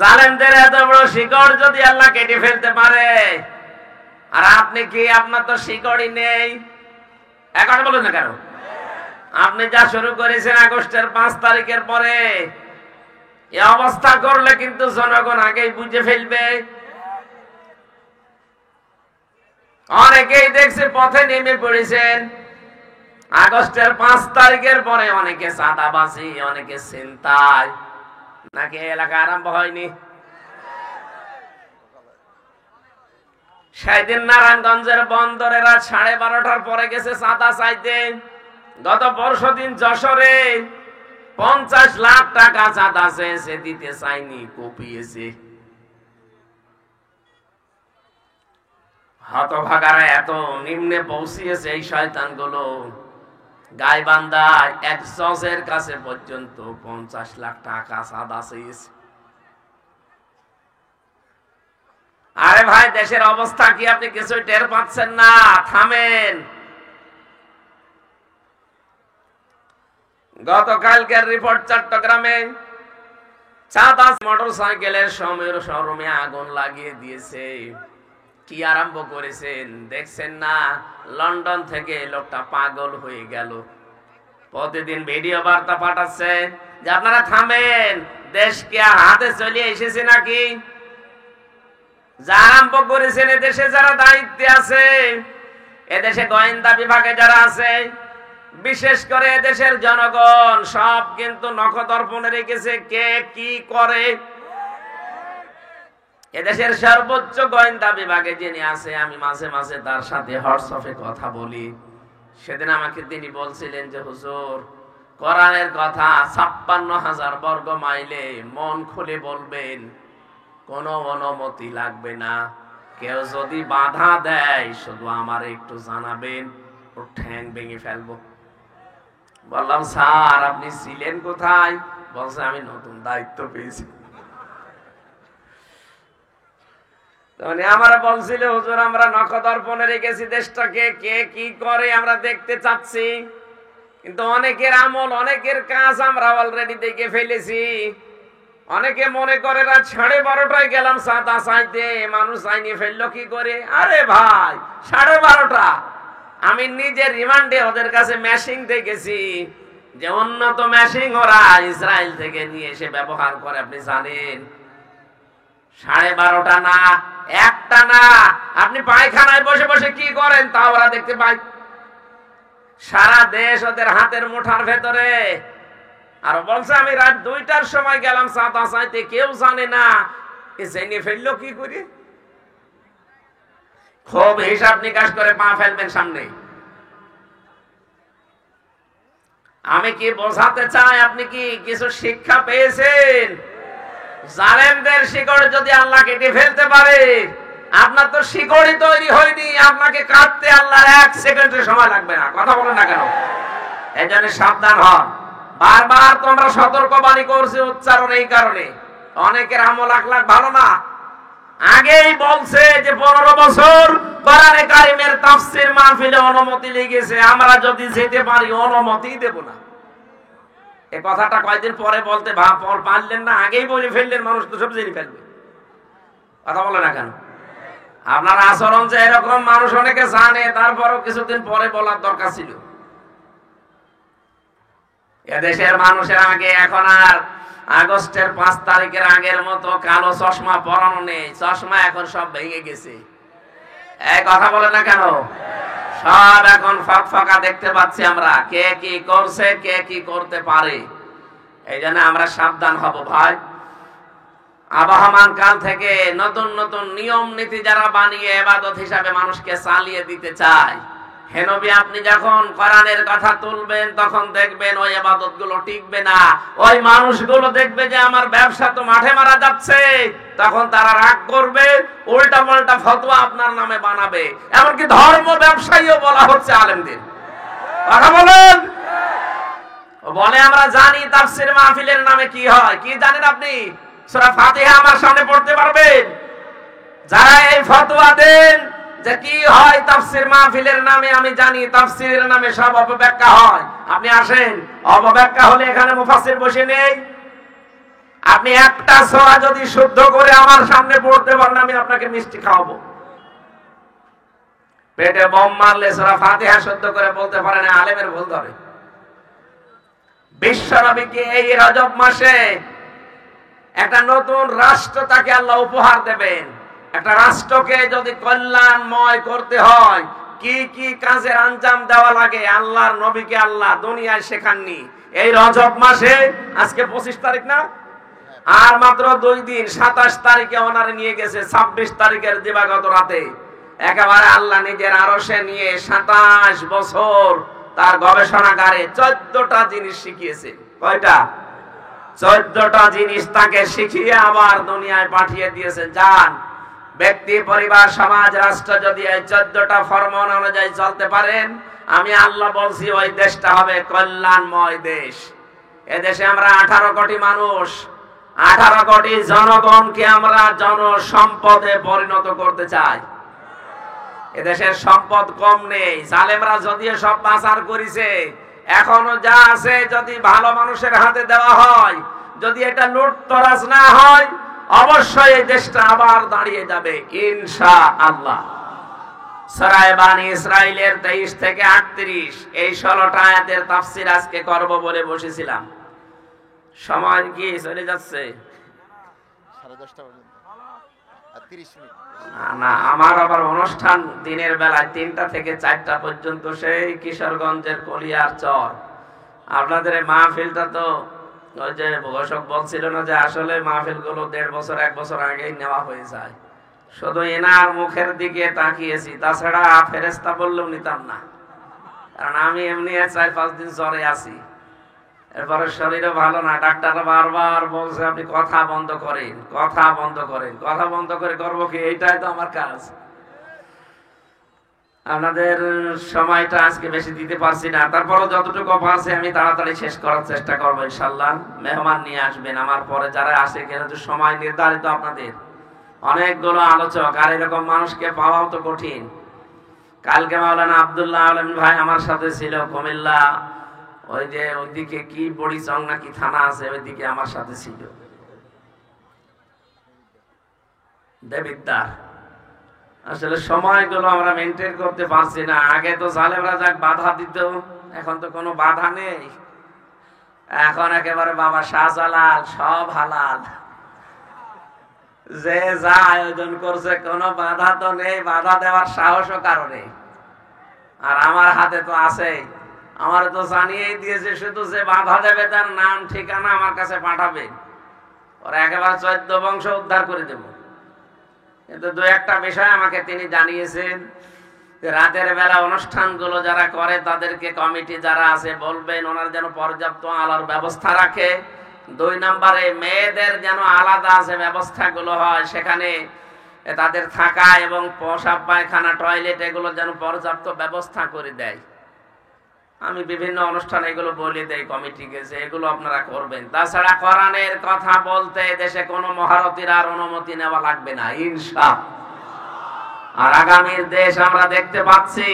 জালেমদের এত বড় শিকড় যদি আল্লাহ কেটে ফেলতে পারে, আর আপনি কি, আপনার তো শিকড়ই নেই, এখন বলুন না কেন? আপনি যা শুরু করেছেন আগস্টের 5 তারিখের পরে, এই অবস্থা করলে কিন্তু জনগণ আগেই বুঝে ফেলবে। অনেকেই দেখছে পথে নেমে পড়েছেন। আগস্টের 5 তারিখের পরে অনেকে চাঁদাবাজি, অনেকে ছিনতাই, নাকি এলাকা আরম্ভ হয়নি? সেদিন নারায়ণগঞ্জের বন্দরেরা 12:30টার পরে গেছে চাঁদা চাইতে। গত পরশুদিন যশোরে 50 লাখ টাকা চাঁদা চেয়েছে, দিতে চাইনি, কপিয়েছে। হতভাগারা এত নিম্নে পৌঁছিয়েছে এই শয়তানগুলো, গাইবান্ধায় এক জজের কাছে পর্যন্ত 50 লাখ টাকা চাঁদা চেয়েছে। আরে ভাই, দেশের অবস্থা কি আপনি কিছুই টের পাচ্ছেন না? থামেন। গতকালকের রিপোর্ট, চট্টগ্রামে চাঁদা মোটর সাইকেলের শোরুমে আগুন লাগিয়ে দিয়েছে। কি আরম্ভ করেছেন দেখছেন না? লন্ডন থেকে লোকটা পাগল হয়ে গেল, প্রতিদিন ভিডিও বার্তা পাঠাচ্ছে যে আপনারা থামেন, দেশকে হাতে চলে এসেছে নাকি। যা আরম্ভ করেছেন, এদেশে যারা দায়িত্বে আছে, এদেশে গোয়েন্দা বিভাগে যারা আছে, বিশেষ করে এদেশের জনগণ সব কিন্তু নখদর্পণে রেখেছে কে কি করে। এদেশের সর্বোচ্চ গোয়েন্দা বিভাগে যিনি আছে, আমি মাঝে মাঝে তার সাথে হোয়াটসঅ্যাপে কথা বলি। সেদিন আমাকে তিনি বলছিলেন যে হুজুর, কোরআনের কথা 56,000 বর্গ মাইলে মন খুলে বলবেন, কোনো অনুমতি লাগবে না। কেউ যদি বাধা দেয় শুধু আমার একটু জানাবেন, ওর ঠ্যাং ভেঙে ফেলবো। বললাম স্যার আপনি ছিলেন কোথায়? বলছে আমি নতুন দায়িত্ব পেয়েছি। আমরা বলছিল হুজুর আমরা নখদর্পণে রেখেছি দেশটাকে, কে কি করে আমরা দেখতে চাচ্ছি, কিন্তু অনেকের আমল, অনেকের কাজ আমরা অলরেডি দেখে ফেলেছি। অনেকে মনে করে রাত 12:30টায় গেলাম চাঁদা চাইতে, মানুষ আইনি ফেললো কি করে? আরে ভাই 12:30, আমি নিজে রিমান্ডে ওদের কাছে মেশিন দেখেছি, যে উন্নত মেশিন ওরা ইসরায়েল থেকে নিয়ে এসে ব্যবহার করে। আপনি জানেন 12:30 না, 1টা না, আপনি পায়খানায় বসে বসে কি করেন তা ওরা দেখতে পায়। সারা দেশ ওদের হাতের মুঠার ভেতরে। আর বলছে আমি রাত 2টার সময় গেলাম চাঁদা চাইতে, কেউ জানে না। জেনে ফেললো কি করে? খুব হিসাব নিকাশ করে পা ফেলবেন সামনে। আমি কি বোঝাতে চাই, আপনি কি কিছু শিক্ষা পেয়েছেন? জালেমদের শিকড় যদি আল্লাহ কেটে ফেলতে পারে, আপনার তো শিকড়ই তৈরি হয়নি, আপনাকে কাটতে আল্লাহ 1 সেকেন্ডের সময় লাগবে না। কথা বলেন না কেন? এই জন্য সাবধান হন। বারবার তোমরা সতর্কবাণী করছি, উচ্চারণ এই কারণে অনেকের আমল আখলাক ভালো না। আগেই বলছে যে 15 বছর কোরআনে কারিমের তাফসীর মাহফিলে অনুমতি লেগেছে, আমরা যদি যেতে পারি অনুমতি দেব না। এই কথাটা কয়েকদিন পরে বলতে পারলেন না, আগেই বলে ফেললেন, মানুষ তো সব জেনে ফেলবে। কথা বলে না কেন? আপনার আচরণ যে এরকম মানুষ অনেকে জানে, তারপরও কিছুদিন পরে বলার দরকার ছিল। এদেশের মানুষের আগে এখন আর আগস্টের 5 তারিখের আগের মতো কালো চশমা পরানো নেই। চশমা এখন সব ভেঙে গেছে। এই কথা বলে না কেন? সব এখন ফকফকা দেখতে পাচ্ছি আমরা, কে কি করছে, কে কি করতে পারে। এই জন্য আমরা সাবধান হব ভাই। আবহমান কাল থেকে নতুন নতুন নিয়ম নীতি যারা বানিয়ে ইবাদত হিসাবে মানুষকে চালিয়ে দিতে চায়, হে নবী আপনি যখন কোরআনের কথা তুলবেন তখন দেখবেন ওই ইবাদত গুলো টিকবে না। ওই মানুষগুলো দেখবে যে আমার ব্যবসা তো মাঠে মারা যাচ্ছে, তখন তারা রাগ করবে, উল্টা পাল্টা ফতোয়া আপনার নামে বানাবে। এমনকি ধর্ম ব্যবসায়ীও বলা হচ্ছে আলেমদের। কথা বলেন। বলে আমরা জানি তাফসীর মাহফিলের নামে কি হয়। কি জানেন আপনি? সূরা ফাতিহা আমার সামনে পড়তে পারবেন? যারা এই ফতোয়া দেন যে কি হয় তাফসীর মাহফিলের নামে, আমি জানি তাফসীরের নামে সব অপব্যাখ্যা হয়। আপনি আসেন, অপব্যাখ্যা হলে এখানে মুফাসসির বসে নেই। আপনি একটা সূরা যদি শুদ্ধ করে আমার সামনে পড়তে পারেন, আমি আপনাকে মিষ্টি খাওয়াবো। পেটে বোম মারলে সূরা ফাতিহা শুদ্ধ করে বলতে পারে না, আলেমের ভুল ধরে। বিশ্বনবীকে এই রজব মাসে একটা নতুন রাষ্ট্র তাকে আল্লাহ উপহার দেবেন। একটা রাষ্ট্রকে যদি কল্যাণময় করতে হয়, কি কি কাজের আঞ্জাম দেওয়া লাগে, আল্লাহর নবীকে আল্লাহ দুনিয়ায় শেখাননি। এই রজব মাসে, আজকে 25 তারিখ না, আর মাত্র 2 দিন, 27 তারিখে ওনারে নিয়ে গেছে, 26 তারিখের দিবাগত রাতে একেবারে আল্লাহ নিজের আরশে নিয়ে 27 বছর তার গবেষণাগারে 14টা জিনিস শিখিয়েছে। কয়টা? 14টা জিনিস তাকে শিখিয়ে আবার দুনিয়ায় পাঠিয়ে দিয়েছে। যান, ব্যক্তি, পরিবার, সমাজ, রাষ্ট্র যদি এই 14টা ফরমান অনুযায়ী চলতে পারেন, আমি আল্লাহ বলছি ওই দেশটা হবে কল্যাণময় দেশ। এদেশে আমরা 18 কোটি মানুষ, 18 কোটি জনগণকে আমরা জনসম্পদে পরিণত করতে চাই। এদেশের সম্পদ কম নেই, জালেমরা যদিও সব পাচার করেছে, এখনো যা আছে যদি ভালো মানুষের হাতে দেওয়া হয়, যদি এটা লুটতরাজ না হয়, অবশ্যই এই দেশটা আবার দাঁড়িয়ে যাবে ইনশাআল্লাহ। সূরা বানী ইসরাঈলের 23 থেকে 38 এই 16টা আয়াতের তাফসীর আজকে করব বলে বসেছিলাম। সময় কি চলে যাচ্ছে? 10:30 পর্যন্ত আর 30 মিনিট। না, আমার আবার অনুষ্ঠান দিনের বেলায় 3টা থেকে 4টা পর্যন্ত, সেই কিশোরগঞ্জের কলিয়ার চর। আপনাদের এই মাহফিলটা তো ওই যে ঘোষক বলছিল না যে আসলে মাহফিল গুলো 1.5 বছর 1 বছর আগেই নেওয়া হয়ে যায়। শুধু এনার মুখের দিকে তাকিয়েছি, তাছাড়া ফেরেশতা বললেও নিতাম না, কারণ আমি এমনি 4-5 দিন জ্বরে আছি। এরপরে শরীরও ভালো না, ডাক্তাররা বারবার বলছে আপনি কথা বন্ধ করেন, কথা বন্ধ করেন। কথা বন্ধ করে করবো কি? এইটাই তো আমার কাজ। আপনাদের সময়টা আজকে বেশি দিতে পারছি না, তারপরও যতটুকু পারছি আমি তাড়াতাড়ি শেষ করার চেষ্টা করবো ইনশাআল্লাহ। মেহমান নিয়ে আসবেন আমার পরে যারা আসে, কিন্তু সময় নির্ধারিত আপনাদের, অনেকগুলো আলোচক, আর এরকম মানুষকে পাওয়াও তো কঠিন। কালকে মাওলানা আব্দুল্লাহ আলম ভাই আমার সাথে ছিল কুমিল্লা, ওই যে ওইদিকে কি বড়িচং নাকি থানা আছে, ওইদিকে আমার সাথে ছিল দেবিদ্দার। আসলে সময়গুলো আমরা মেনটেন করতে পারছি না। আগে তো জালেমরা যাক বাধা দিত, এখন তো কোনো বাধা নেই। এখন একেবারে বাবা শাহজালাল, সব হালাল, যে যা আয়োজন করছে কোনো বাধা তো নেই, বাধা দেওয়ার সাহসও কারণে। আর আমার হাতে তো আছে, আমার তো জানিয়েই দিয়েছে, শুধু যে বাধা দেবে তার নাম ঠিকানা আমার কাছে পাঠাবে, ওরা একেবারে 14 বংশ উদ্ধার করে দেব। কিন্তু 2-1টা বিষয় আমাকে তিনি জানিয়েছেন যে রাতের বেলা অনুষ্ঠানগুলো যারা করে তাদেরকে কমিটি যারা আছে বলবেন ওনারা যেন পর্যাপ্ত আলোর ব্যবস্থা রাখে। 2 নম্বরে মেয়েদের যেন আলাদা যে ব্যবস্থাগুলো হয়, সেখানে তাদের থাকা এবং পেশাব পায়খানা টয়লেট এগুলো যেন পর্যাপ্ত ব্যবস্থা করে দেয়। আমি বিভিন্ন অনুষ্ঠানে এগুলো বলে দেই কমিটিকে যে এগুলো আপনারা করবেন। তাছাড়া কোরআনের কথা বলতে দেশে কোনো মহারথীর আর অনুমতি নেওয়া লাগবে না ইনশাআল্লাহ। আর আগামীর দেশ আমরা দেখতে পাচ্ছি,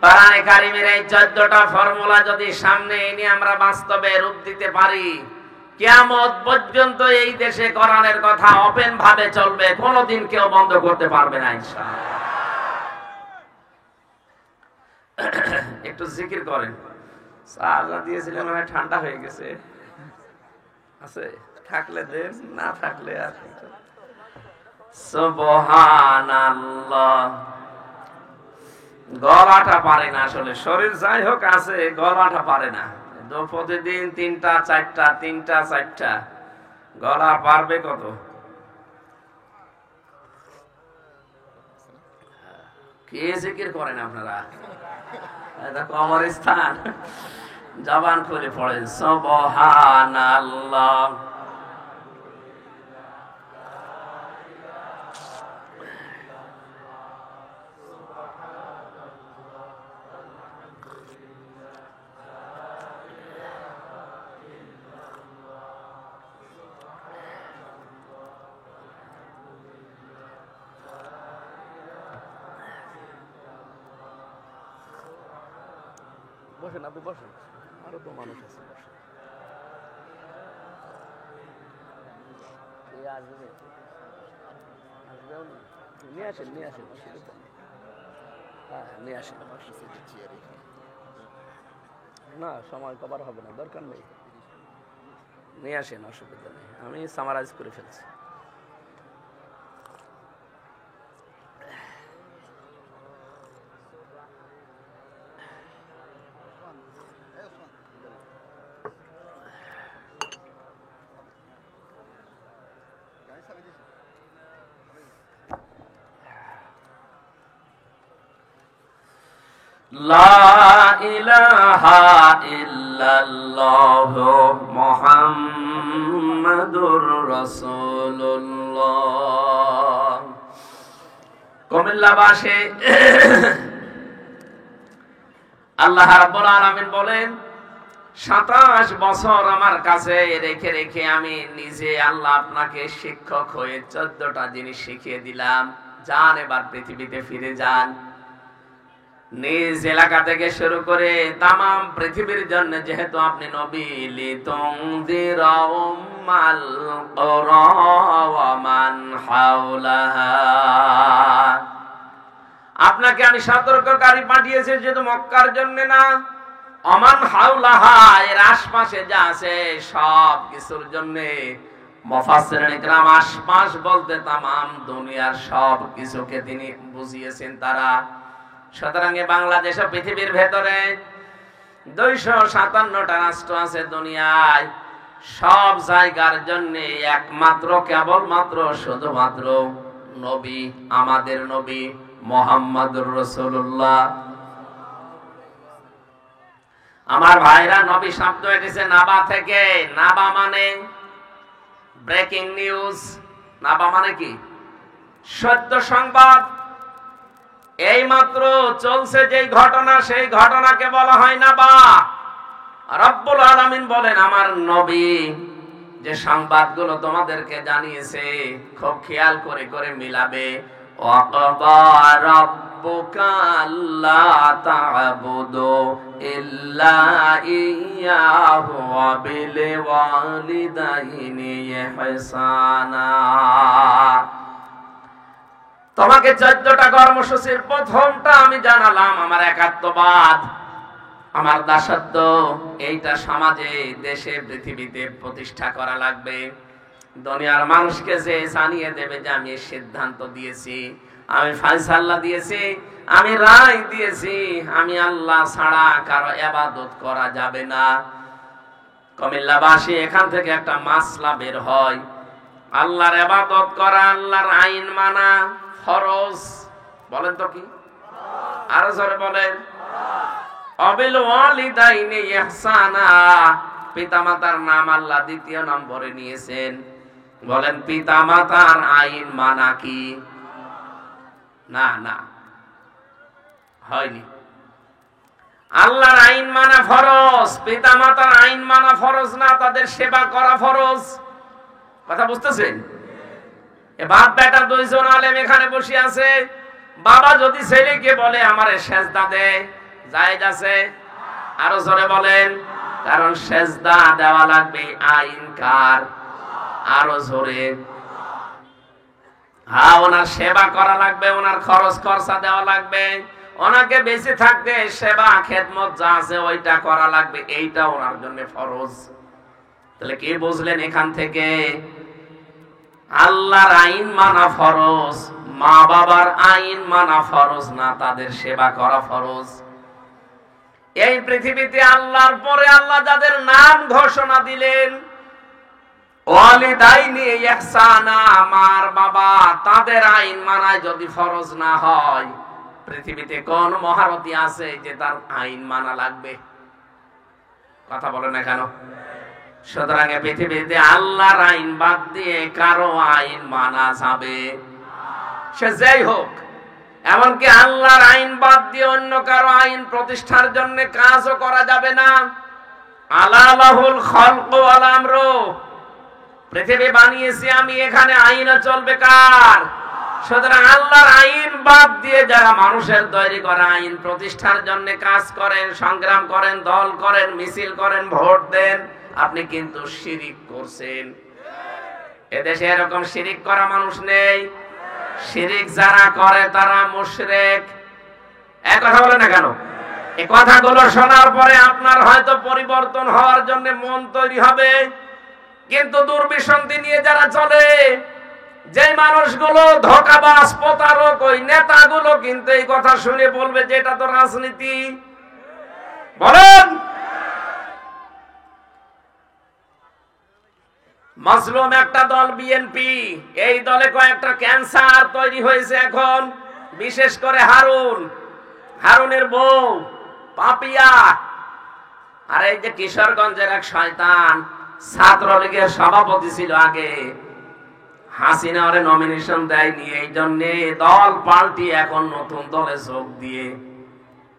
কোরআনে কারিমের এই 14টা ফর্মুলা যদি সামনে এনে আমরা বাস্তবে রূপ দিতে পারি, কিয়ামত পর্যন্ত এই দেশে কোরআনের কথা ওপেন ভাবে চলবে, কোনোদিন কেউ বন্ধ করতে পারবে না ইনশাআল্লাহ। একটু জিকির করেন। সালা দিয়েছিলেন, মানে ঠান্ডা হয়ে গেছে, আছে থাকলে দেন, না থাকলে আর সুবহানাল্লাহ। গলাটা পারে না আসলে, শরীর যাই হোক আছে, গলাটা পারে না। প্রতিদিন 3টা 4টা 3টা 4টা, গলা পারবে কত? কে জিকির করেন আপনারা? এটা কবর স্থান, জবান খুলে পড়েন সুবহানাল্লাহ। বসেন, আপনি বসেন, আরো তো মানুষ আছে, বসেন। নিয়ে আসেন নিয়ে আসেন, হ্যাঁ নিয়ে আসেন। না সময় কভার হবে না, দরকার নেই, নিয়ে আসেন, অসুবিধা নেই, আমি সামারাইজ করে ফেলছি। লা ইলাহা ইল্লাল্লাহ মুহাম্মাদুর রাসূলুল্লাহ। কুমিল্লাবাসী, আল্লাহ রাব্বুল আলামিন বলেন 27 বছর আমার কাছে রেখে রেখে আমি নিজে আল্লাহ আপনাকে শিক্ষক হয়ে 14টা জিনিস শিখিয়ে দিলাম। যান এবার পৃথিবীতে ফিরে যান। নিজ এলাকা থেকে শুরু করে তামাম পৃথিবীর জন্য যেহেতু আপনি নবী, লিতুনযিরা উম্মাল কুরা ওয়া মান হাওলাহা, আপনাকে আমি সতর্ককারী পাঠিয়েছি শুধু মক্কার জন্য না, ওমান হাওলাহা এর আশপাশে যা আছে সব কিছুর জন্য। মুফাসসিরিন ইকরাম আশপাশ বলতে তামাম দুনিয়ার সব কিছুকে তিনি বুঝিয়েছেন তারা। সুতরাং বাংলাদেশ ও পৃথিবীর ভেতরে 257টা রাষ্ট্র আছে দুনিয়ায়, সব জায়গার জন্য একমাত্র কেবলমাত্র শুধুমাত্র নবী, আমাদের নবী মুহাম্মদুর রাসূলুল্লাহ। আমার ভাইরা, নবী শব্দ এসেছে নাবা থেকে। নাবা মানে ব্রেকিং নিউজ। নাবা মানে কি? সত্য সংবাদ। এই মাত্র চলছে যেই ঘটনা, সেই ঘটনাকে বলা হয় নাবা। রব্বুল আলামিন বলেন আমার নবী যে সংবাদগুলো তোমাদেরকে জানিয়েছে খুব খেয়াল করে করে মিলাবে। ওয়াকাদা রাব্বুকা আল্লা তা'বুদু ইল্লা ইয়্যাহু ওয়া বিল ওয়ালিদাইনি ইহসানা। তোমাকে 14টা কর্মসূচির প্রথমটা আমি জানালাম আমার একাত্মবাদ, আমার দাসত্ব। এইটা সমাজে, দেশে, পৃথিবীতে প্রতিষ্ঠা করা লাগবে। দুনিয়ার মানুষকে যে জানিয়ে দেবে যে আমি সিদ্ধান্ত দিয়েছি, আমি ফয়সালা দিয়েছি, আমি রায় দিয়েছি, আমি আল্লাহ ছাড়া কারো ইবাদত করা যাবে না। কুমিল্লাবাসী, এখান থেকে একটা মাসলা বের হয়, আল্লাহর ইবাদত করা, আল্লাহর আইন মানা ফরজ। বলেন তো কি? আরো জোরে বলেন। অবিল ওয়ালিদাইনি ইহসানা, পিতামাতার নাম আল্লাহ দ্বিতীয় নম্বরে নিয়েছেন। বলেন পিতামাতার আইন মানা কি? না না, হয়নি। আল্লাহর আইন মানা ফরজ, পিতামাতার আইন মানা ফরজ না, তাদের সেবা করা ফরজ। কথা বুঝতেছেন? এ বাপ বেটা দুইজন আলেম এখানে বসে আছে। বাবা যদি ছেলেকে বলে আমারে সেজদা দে, জায়েজ আছে? আরো জোরে বলেন। কারণ সেজদা দেওয়া লাগবে আইন কার? আরো জোরে। হ্যাঁ, ওনার সেবা করা লাগবে, ওনার খরচ খরচা দেওয়া লাগবে, ওনাকে বেঁচে থাকতে সেবা খেদমত যা আছে ওইটা করা লাগবে, এইটা ওনার জন্য ফরজ। তাহলে কি বুঝলেন এখান থেকে? আল্লাহর আইন মানা ফরজ, মা বাবার আইন মানা ফরজ না, তাদের সেবা করা ফরজ। এই পৃথিবীতে আল্লাহর পরে আল্লাহ যাদের নাম ঘোষণা দিলেন, ওয়ালিদাইনি ইহসানা, মার বাবা, তাদের আইন মানায় যদি ফরজ না হয়, পৃথিবীতে কোন মহারথী আছে যে তার আইন মানা লাগবে? কথা বলে না কেন? সুতরাং পৃথিবীতে আল্লাহর আইন বাদ দিয়ে কারো আইন মানা যাবে? সে যেই হোক। এমনকি আল্লাহর আইন বাদ দিয়ে অন্য কারো আইন প্রতিষ্ঠার জন্য কাজও করা যাবে না। আলা লাহুল খালকু ওয়াল আমরু, পৃথিবী বানিয়েছি আমি, এখানে আইনও চলবে কার? সুতরাং আল্লাহর আইন বাদ দিয়ে যারা মানুষের তৈরি করা আইন প্রতিষ্ঠার জন্য কাজ করেন, সংগ্রাম করেন, দল করেন, মিছিল করেন, ভোট দেন, আপনি কিন্তু শিরিক করছেন। এদেশে এরকম শিরিক করা মানুষ নেই। শিরিক যারা করে তারা মুশরিক। এক কথা বলে না কেন? এই কথাগুলো শোনার পরে আপনার হয়তো পরিবর্তন হওয়ার জন্য মন তৈরি হবে, কিন্তু দুর্বিসন্ধি নিয়ে যারা চলে, যে মানুষগুলো ধোঁকাবাজ প্রতারক, ওই নেতাগুলো কিন্তু এই কথা শুনে বলবে যে এটা তো রাজনীতি। বলেন, মাজলুম একটা দল বিএনপি, এই দলে কয়েকটা ক্যান্সার তৈরি হয়েছে এখন, বিশেষ করে হারুনের বউ পাপিয়া, আর এই যে কিশোরগঞ্জের এক শয়তান ছাত্রলীগের সভাপতি ছিল আগে, হাসিনা ওরে নমিনেশন দেয়নি, এই জন্য দল পাল্টি এখন নতুন দলে যোগ দিয়ে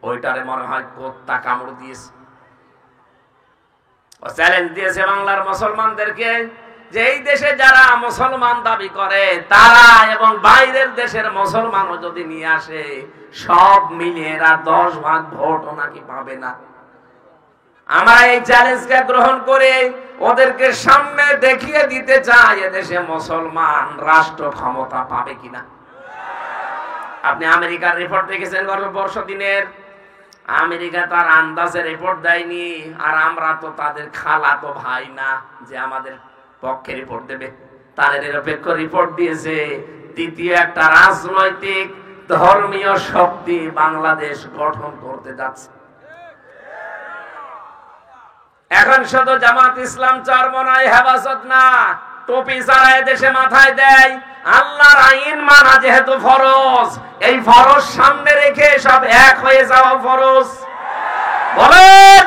ওইটারে মনে হয় কোত্তা কামড় দিয়েছে। ও চ্যালেঞ্জ দিয়েছে বাংলার মুসলমানদেরকে যে এই দেশে যারা মুসলমান দাবি করে তারা এবং বাইরের দেশের মুসলমানও যদি নিয়ে আসে, সব মিলিয়ে এরা 10 ভাগ ভোটও নাকি পাবে না। আমরা এই চ্যালেঞ্জকে গ্রহণ করে ওদেরকে সামনে দেখিয়ে দিতে চাই এদেশে মুসলমান রাষ্ট্র ক্ষমতা পাবে কিনা। আপনি আমেরিকার রিপোর্ট দেখেছেন গত বর্ষদিনের? আমেরিকা তার আন্দাজে রিপোর্ট দেয়নি, আর আমরা তো তাদের খালাতো ভাই না যে আমাদের পক্ষে রিপোর্ট দেবে। তাদের নিরপেক্ষ রিপোর্ট দিয়েছে তৃতীয় একটা রাজনৈতিক ধর্মীয় শক্তি বাংলাদেশ গঠন করতে যাচ্ছে। এখন শুধু জামাত ইসলাম চরমনাই হেফাজত না, টুপি ছাড়া দেশে মাথায় দেয়। আল্লাহর আইন মানা যেহেতু ফরজ, এই ফরজ সামনে রেখে সব এক হয়ে যাওয়া ফরজ। বলেন,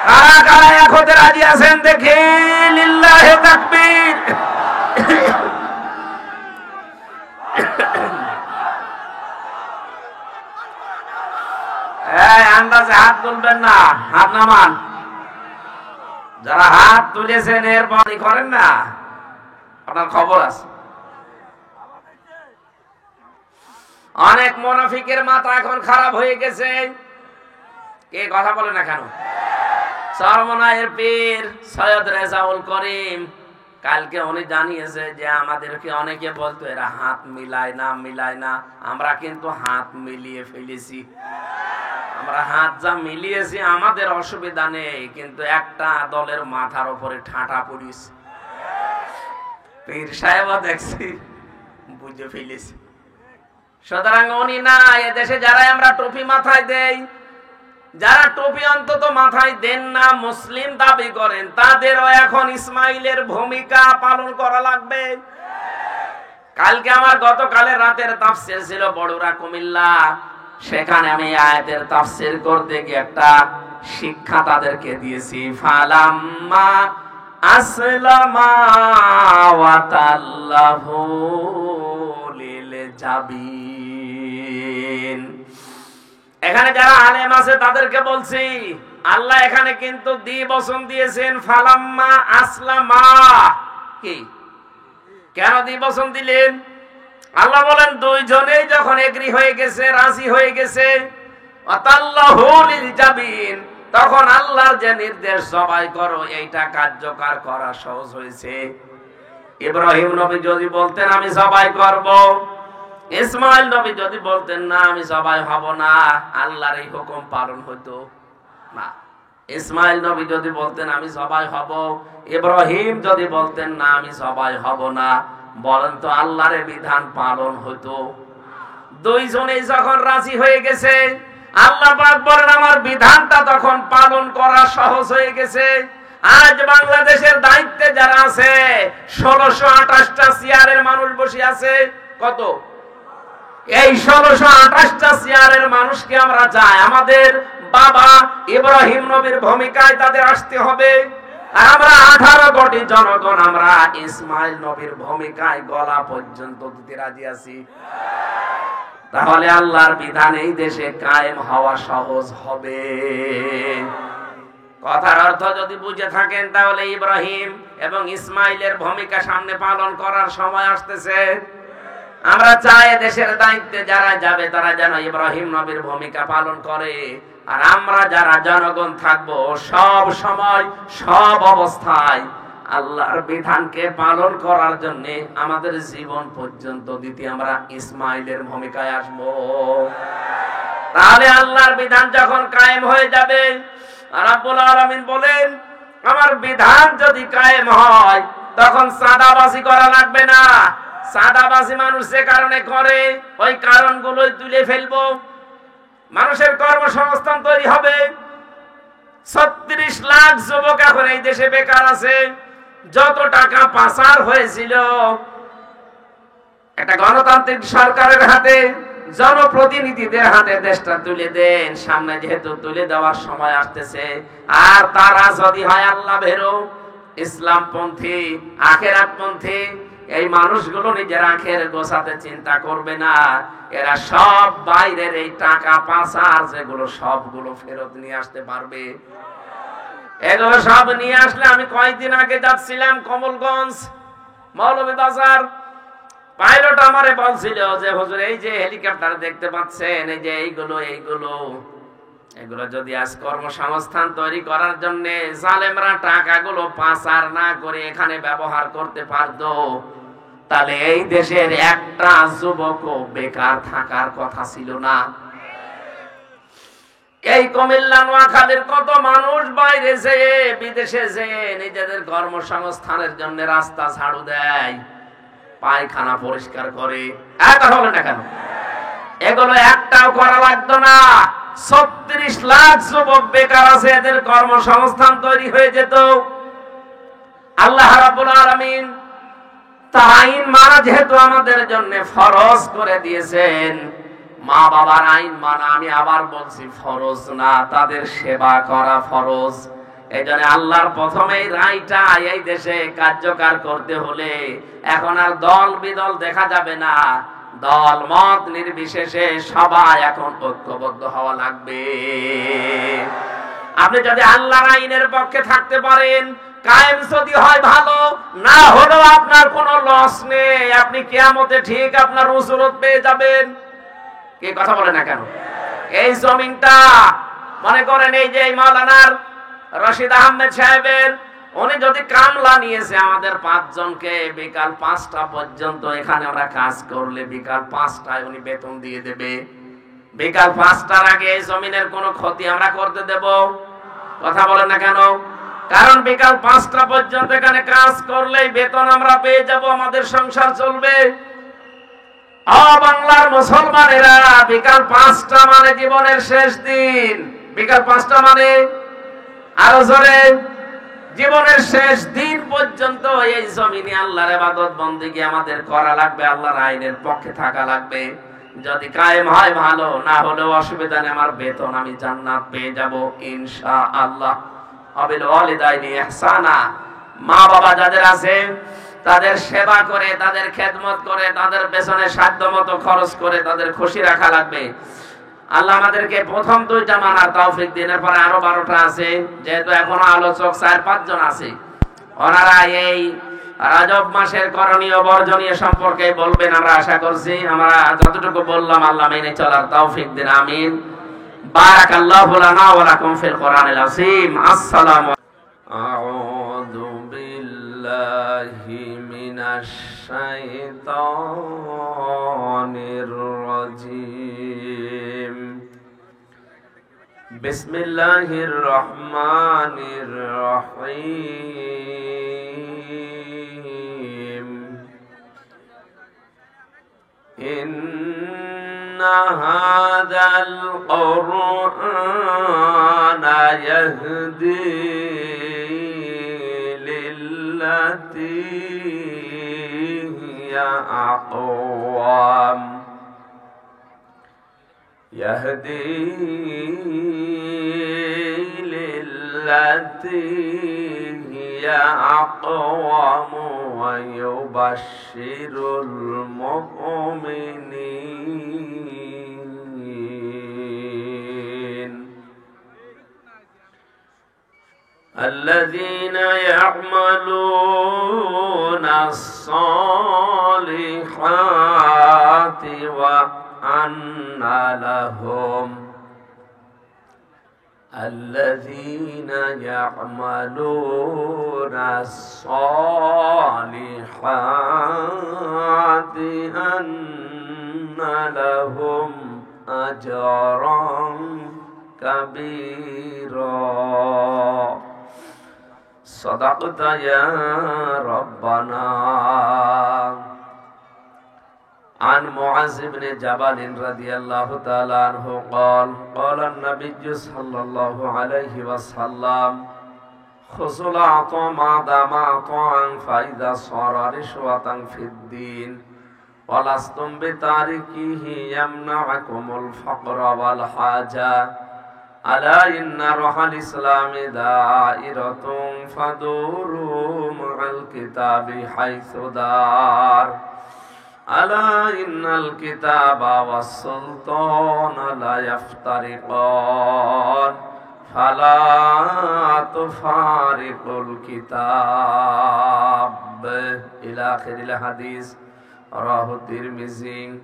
কারা কারা এক হতে রাজি আছেন দেখে? লিল্লাহে তাকবীর। আন্দাজে হাত তুলবেন না, হাত নামান। যারা হাত তুলেছেন এরপরই করেন না, আপনার খবর আছে। অনেক মুনাফিকের মাথা এখন খারাপ হয়ে গেছে। কে কথা বলে না কেন? চরমনাইয়ের পীর সৈয়দ রেজাউল করিম কালকে উনি জানিয়েছে যে আমাদেরকে অনেকে বলতো এরা হাত মিলায় না, আমরা কিন্তু হাত মিলিয়ে ফেলেছি। আমরা হাত যা মিলিয়েছি আমাদের অসুবিধা নেই, কিন্তু একটা দলের মাথার উপরে ঠাঁটা পড়িস। পীর সাহেব দেখছি বুঝে ফেলেছি। সুতরাং উনি না, এদেশে যারা আমরা টুপি মাথায় দেই, যারা টুপি অন্তত মাথায় দেন না, মুসলিম দাবি করেন, তাদেরও এখন ইসমাইলের ভূমিকা পালন করা লাগবে। কালকে আমার গতকালের রাতের তাফসীর ছিল বড়ুরা কুমিল্লা, সেখানে আমি আয়াতের তাফসীর করতে গিয়ে একটা শিক্ষা তাদেরকে দিয়েছি। ফালাম্মা আসলামা ওয়া তাল্লাহু লিল জাবিন। এখানে যারা আলেম আছে তাদেরকে বলছি, আল্লাহ এখানে কিন্তু দ্বিবচন দিয়েছেন, ফালাম্মা আসলামা। কি কেন দ্বিবচন দিলেন? আল্লাহ বলেন দুইজনেই যখন এগ্রি হয়ে গেছে, রাজি হয়ে গেছে, আতাল্লাহু লিল জাবিন, তখন আল্লাহর যে নির্দেশ সবাই করো, এইটা কার্যকর করা সহজ হয়েছে। ইব্রাহিম নবী যদি বলতেন আমি সবাই করব, ইসমাইল নবী যদি বলতেন না আমি সবাই হব না, আল্লাহর এই হুকুম পালন হতো না। ইসমাইল নবী যদি বলতেন আমি সবাই হব, ইব্রাহিম যদি বলতেন না আমি সবাই হব না, বলেন তো আল্লাহর বিধান পালন হতো? দুইজনেই যখন রাজি হয়ে গেছে, আল্লাহ পাক বলেন আমার বিধানটা তখন পালন করা সহজ হয়ে গেছে। আজ বাংলাদেশের দায়িত্বে যারা আছে, 1628টা চেয়ারের মানুষ বসে আছে। কত? এই 1628টা চেয়ারের মানুষকে আমরা চাই আমাদের বাবা ইব্রাহিম নবীর ভূমিকায় তাদের আসতে হবে। আর আমরা 18 কোটি জনগণ আমরা ইসমাইল নবীর ভূমিকায় গলা পর্যন্ত দিতে রাজি আছি। তাহলে আল্লাহর বিধান এই দেশে কায়েম হওয়া সহজ হবে। কথার অর্থ যদি বুঝে থাকেন, তাহলে ইব্রাহিম এবং ইসমাইলের ভূমিকা সামনে পালন করার সময় আসতেছে। আমরা চাই দেশের দায়িত্বে যারা যাবে তারা যেন ইব্রাহিম নবীর ভূমিকা পালন করে, আর আমরা যারা জনগণ থাকবো সব সময় সব অবস্থায় আল্লাহর বিধানকে পালন করার জন্য আমাদের জীবন পর্যন্ত দিতে আমরা ইসমাইলের ভূমিকায় আসব। তাহলে আল্লাহর বিধান যখন কায়েম হয়ে যাবে, রাব্বুল আলামিন বলেন আমার বিধান যদি কায়েম হয় তখন সাদাবাজি করা লাগবে না। সাদাবাজি মানুষ যে কারণে করে ওই কারণগুলোই তুলে ফেলবো, মানুষের কর্মসংস্থান তৈরি হবে। 36 লাখ যুবক এখন এই দেশে বেকার আছে। যত টাকা পাচার হয়েছিল একটা গণতান্ত্রিক সরকারের হাতে, জনপ্রতিনিধিদের হাতে দেশটা তুলে দেন। সামনে যেহেতু তুলে দেওয়ার সময় আসতেছে, আর তারা যদি হয় আল্লাহ ভীরু, ইসলামপন্থী, আখিরাতপন্থী, এই মানুষগুলো নিজের আখের গোছাতে চিন্তা করবে না। এরা সব বাইরের এই টাকা পাচার যেগুলো সবগুলো ফেরত নিয়ে আসতে পারবে। এগুলো সব নিয়ে আসলে, আমি কয়েকদিন আগে যাচ্ছিলাম কমলগঞ্জ মৌলভীবাজার, পাইলট আমারে বলছিল যে হুজুর এই যে হেলিকপ্টার দেখতে পাচ্ছেন, এই যে এগুলো যদি আজ কর্মসংস্থান তৈরি করার জন্য জালেমরা টাকাগুলো পাচার না করে এখানে ব্যবহার করতে পারতো, তাহলে এই দেশের একটা যুবকও বেকার থাকার কথা ছিল না। এই কুমিল্লা নোয়াখালীর কত মানুষ বাইরে যেয়ে বিদেশে যেয়ে নিজেদের কর্মসংস্থানের জন্য রাস্তা ঝাড়ু দেয়, পায়খানা পরিষ্কার করে। কথা বলে না কেন? এগুলো একটাও করা লাগতো না। 36 লাখ যুবক বেকার আছে, এদের কর্মসংস্থান তৈরি হয়ে যেত। আল্লাহ রাব্বুল আলামিন তার আইন মানা যেহেতু আমাদের জন্য ফরজ করে দিয়েছেন, মা বাবার আইন মানা, আমি আবার বলছি ফরজ না, তাদের সেবা করা ফরজ। এই জন্য আল্লাহর প্রথমেই রায়টা এই দেশে কার্যকর করতে হলে এখন আর দল বিদল দেখা যাবে না, দল মত নির্বিশেষে সবাই এখন ঐক্যবদ্ধ হওয়া লাগবে। আপনি যদি আল্লাহর আইনের পক্ষে থাকতে পারেন, কায়েম যদি হয় ভালো, না হলেও আপনার কোনো লস নেই। আপনি কিয়ামতে ঠিক আপনার উসুরত পেয়ে যাবেন। কি কথা বলে না কেন? এই জমিনটা মনে করেন এই যে মাওলানার রশিদ আহমেদ সাহেবের, উনি যদি কামলা নিয়েছে আমাদের 5 জনকে, বিকাল 5টা পর্যন্ত এখানে আমরা কাজ করলে বিকাল 5টায় উনি বেতন দিয়ে দেবে। বিকাল 5টার আগে এই জমিনের কোনো ক্ষতি আমরা করতে দেব? কথা বলেন না কেন? কারণ বিকাল 5টা পর্যন্ত এখানে কাজ করলেই বেতন আমরা পেয়ে যাব, আমাদের সংসার চলবে। বাংলার মুসলমানেরা বিকাল 5টা মানে জীবনের শেষ দিন। বিকাল 5টা মানে আরো জোরে, জীবনের শেষ দিন পর্যন্ত এই জমিনে আল্লাহর ইবাদত বন্দেগী আমাদের করা লাগবে, আল্লাহর আইনের পক্ষে থাকা লাগবে। যদি কায়েম হয় ভালো, না হলেও অসুবিধা নেই, আমার বেতন আমি জান্নাত পেয়ে যাব ইনশাআল্লাহ। আবিল ওয়ালিদাইনি ইহসানা, মা বাবা যাদের আছে তাদের সেবা করে, তাদের খেদমত করে, তাদের পেছনে সাধ্যমতো খরচ করে তাদের খুশি রাখা লাগবে। আল্লাহ আমাদেরকে প্রথম 2টা মানার তৌফিক দিন, এরপরে আরো 12টা আছে। যেহেতু এখনো আলোচক 4-5 জন আছে, ওনারা এই রজব মাসের করণীয় বর্জনীয় সম্পর্কে বলবেন আমরা আশা করছি। আমরা যতটুকু বললাম আল্লাহ মেনে চলার তৌফিক দিন, আমিন। বারাকাল্লাহু লানা ওয়া লাকুম ফিল কোরআনিল আযীম। আসসালামু আউযু বিল্লাহি মিনাশ শাইতানির রাজীম। বিসমিল্লাহির রহমানির রহিম। ইন্না হাযাল কুরআনা ইয়াহদি লিল্লাতী হিয়া আকওয়াম। يهدي للتي هي أقوم ويبشر المؤمنين الذين يعملون الصالحات وأن لهم الذين يعملون الصالحات أن لهم أجرا كبيرا صدقت يا ربنا. عن معاذ بن جبل رضي الله تعالى عنه قال قال النبي صلى الله عليه وسلم خذوا العطاء ما دام عطاء فإذا صار رشوة في الدين ولستم بتاركه يمنعكم الفقر والحاجة ألا إن روح الإسلام دائرة فدوروا مع الكتاب حيث دار ألا إن الكتاب والسلطان لا يفترقان فلا تفارقوا الكتاب إلى آخر الحديث رواه الترمذي.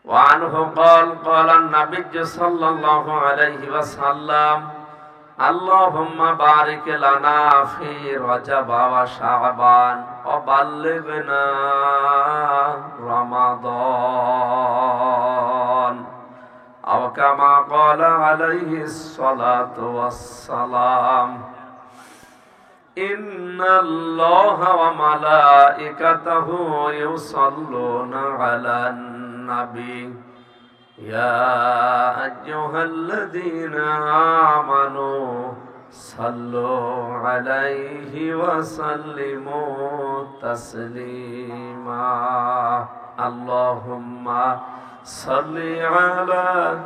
وعنه قال قال النبي صلى الله عليه وسلم اللهم بارك لنا في رجب وشعبان وبلغنا رمضان أو كما قال عليه الصلاة والسلام إن الله وملائكته يصلون على النبي يا أيها الذين آمنوا صلوا عليه وسلموا تسليما اللهم صل على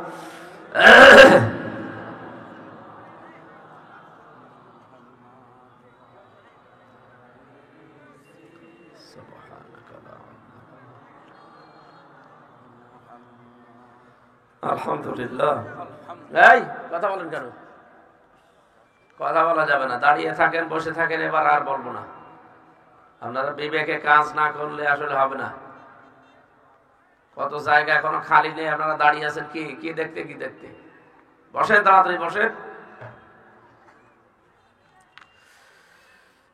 আলহামদুলিল্লাহ। এই কথা বলেন কেন? কথা বলা যাবে না, দাঁড়িয়ে থাকেন বসে থাকেন, এবার আর বলবো না। আপনারা বিবেকে কাজ না করলে আসলে হবে না। কত জায়গা এখনো খালি নেই, আপনারা দাঁড়িয়ে আছেন কি কি দেখতে কি দেখতে? বসেন, তাড়াতাড়ি বসেন।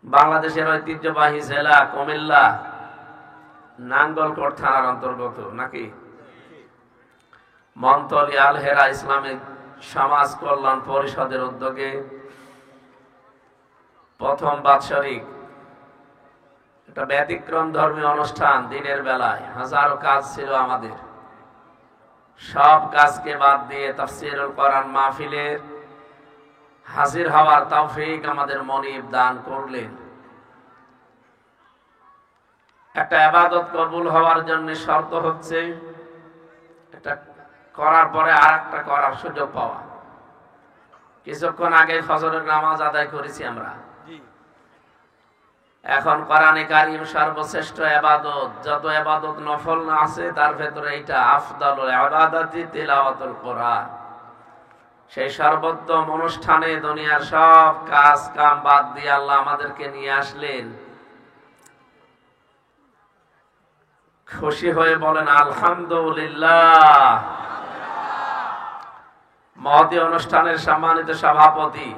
বাংলাদেশের ঐতিহ্যবাহী জেলা কুমিল্লা নাঙ্গলকোট থানার অন্তর্গত নাকি মন্তলী আল হেরা ইসলামিক সমাজ কল্যাণ পরিষদের উদ্যোগে প্রথম বাৎসরিক একটা ব্যতিক্রম ধর্মীয় অনুষ্ঠান। দিনের বেলায় হাজারো কাজ ছিল আমাদের, সব কাজকে বাদ দিয়ে তাফসীরুল কোরআন মাহফিলের হাজির হওয়ার তৌফিক আমাদের মনিব দান করলেন। একটা ইবাদত কবুল হওয়ার জন্য শর্ত হচ্ছে এটা করার পরে আর একটা করার সুযোগ পাওয়া। কিছুক্ষণ আগে ফজরের নামাজ আদায় করেছি আমরা। এখন কোরআনে কারীম সর্বশ্রেষ্ঠ ইবাদত, যত ইবাদত নফল আছে তার ভেতরে এটা আফদালুল ইবাদাতি তিলাওয়াতুল কোরআন। সেই সর্বোত্তম অনুষ্ঠানে দুনিয়ার সব কাজ কাম বাদ দিয়ে আল্লাহ আমাদেরকে নিয়ে আসলেন। খুশি হয়ে বলেন আলহামদুলিল্লাহ। মহতী অনুষ্ঠানের সম্মানিত সভাপতি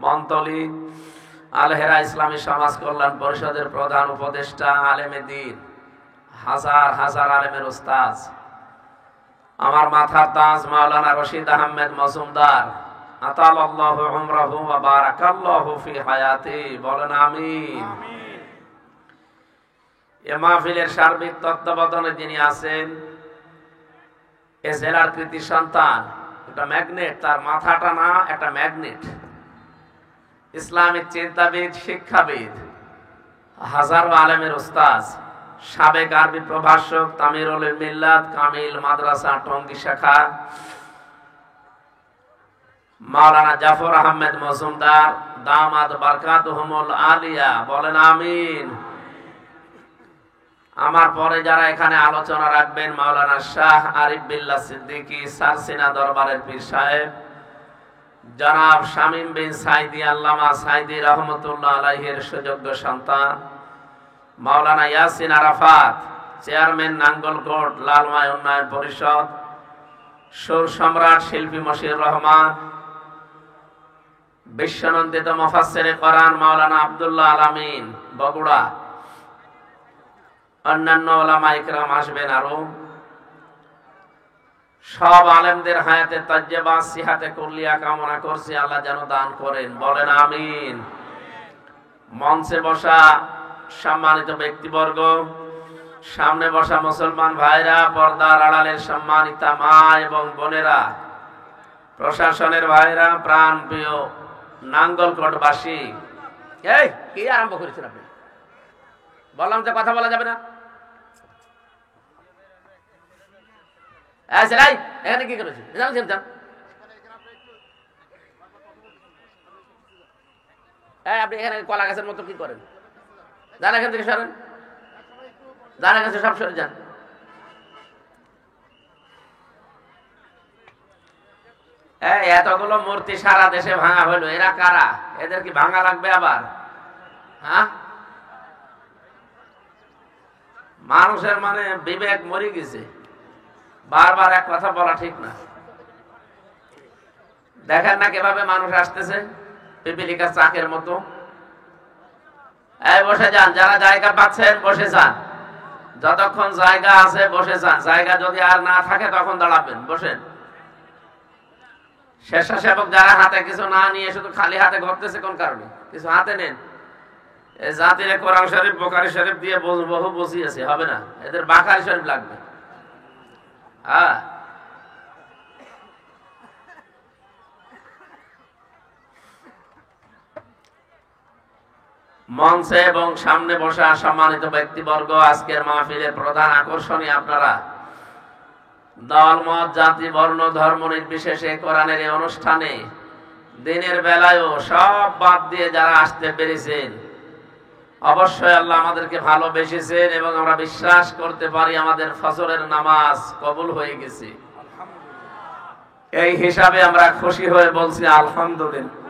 মন্তলী আল হেরা ইসলামী সমাজ কল্যাণ পরিষদের প্রধান উপদেষ্টা আলেমে দ্বীন, হাজার হাজার আলেমের উস্তাদ, আমার মাথার তাজ মাওলানা রশিদ আহমেদ মজুমদার, আতালাল্লাহু উমরাহু ওয়া বারাকাল্লাহু ফি হায়াতি, বলেন আমিন। এ মাহফিলের সার্বিক তত্ত্বাবধানে যিনি আছেন এ জেলার কৃতি সন্তান, একটা ম্যাগনেট, তার মাথাটা না একটা ম্যাগনেট, ইসলামিক চিন্তাবিদ, শিক্ষাবিদ, হাজারো আলেমের উস্তাদ, সাবেক আরবি প্রভাষক, তামিরুল মিল্লাত কামিল মাদ্রাসা টঙ্গী শাখা, মাওলানা জাফর আহমেদ মজুমদার দামাদ বারকাতুহুমুল আলিয়া, বলেন আমিন। আমার পরে যারা এখানে আলোচনা রাখবেন, মাওলানা শাহ আরিফ বিল্লাহ সিদ্দিকী সারসিনা দরবারের পীর সাহেব, জনাব শামীম বিন সাইদি আল্লামা সাইদি রহমতুল্লাহ আলাইহির সুযোগ্য সন্তান, মাওলানা ইয়াসিন আরাফাত চেয়ারম্যান নাঙ্গলকোট লালমাই উন্নয়ন পরিষদ, সুর সম্রাট শিল্পী মশিউর রহমান, বিশ্বনন্দিত মুফাসসিরে কোরআন মাওলানা আব্দুল্লাহ আল আমিন বগুড়া, অন্যান্য উলামায়ে কেরাম আসবেন, আরো সব আলেমদের হায়াতে তাজ্জেবা সিহাতে কুল্লিয়া কামনা করছি, আল্লাহ যেন দান করেন, বলেন আমিন। মঞ্চে বসা সম্মানিত ব্যক্তিবর্গ, সামনে বসা মুসলমান ভাইরা, পর্দার আড়ালের সম্মানিতা মা এবং বোনেরা, প্রশাসনের ভাইরা, প্রাণ প্রিয় নাঙ্গলকোটবাসী, এই কি আরম্ভ করেছেন আপনি? বললাম যে কথা বলা যাবে না। এখানে কি করেছি? আপনি এখানে কলা গাছের মতো কি করেন? যান এখান থেকে সরেন, যান এখান থেকে সব সরে যান। এতগুলো মূর্তি সারা দেশে ভাঙা হইলো, এরা কারা? এদের কি ভাঙা লাগবে আবার? হ্যাঁ, মানুষের মানে বিবেক মরে গেছে, বারবার এক কথা বলা ঠিক না। দেখেন না কিভাবে মানুষ আসতেছে পিপিলিকা চাকের মতো। এই বসে যান, যারা জায়গা পাচ্ছেন বসে যান, যতক্ষণ জায়গা আছে বসে যান, জায়গা যদি আর না থাকে তখন দাঁড়াবেন, বসেন। স্বেচ্ছাসেবক যারা হাতে কিছু না নিয়ে শুধু খালি হাতে ঘুরতেছে কোন কারণে? কিছু হাতে নেন। এই জাতির কোরআন শরীফ বুখারী শরীফ দিয়ে বহু বসিয়েছে, হবে না, এদের বাখারি শরীফ লাগবে। হ্যাঁ, মঞ্চে এবং সামনে বসা সম্মানিত ব্যক্তিবর্গ, আজকের মাহফিলের প্রধান আকর্ষণই আপনারা। দল মত জাতি বর্ণ ধর্ম নির্বিশেষে কোরআনের এই অনুষ্ঠানে দিনের বেলায়ও সব বাদ দিয়ে যারা আসতে পেরেছেন, অবশ্যই আল্লাহ আমাদেরকে ভালোবেসেছেন এবং আমরা বিশ্বাস করতে পারি আমাদের ফজরের নামাজ কবুল হয়ে গেছে। এই হিসাবে আমরা খুশি হয়ে বলছি আলহামদুলিল্লাহ।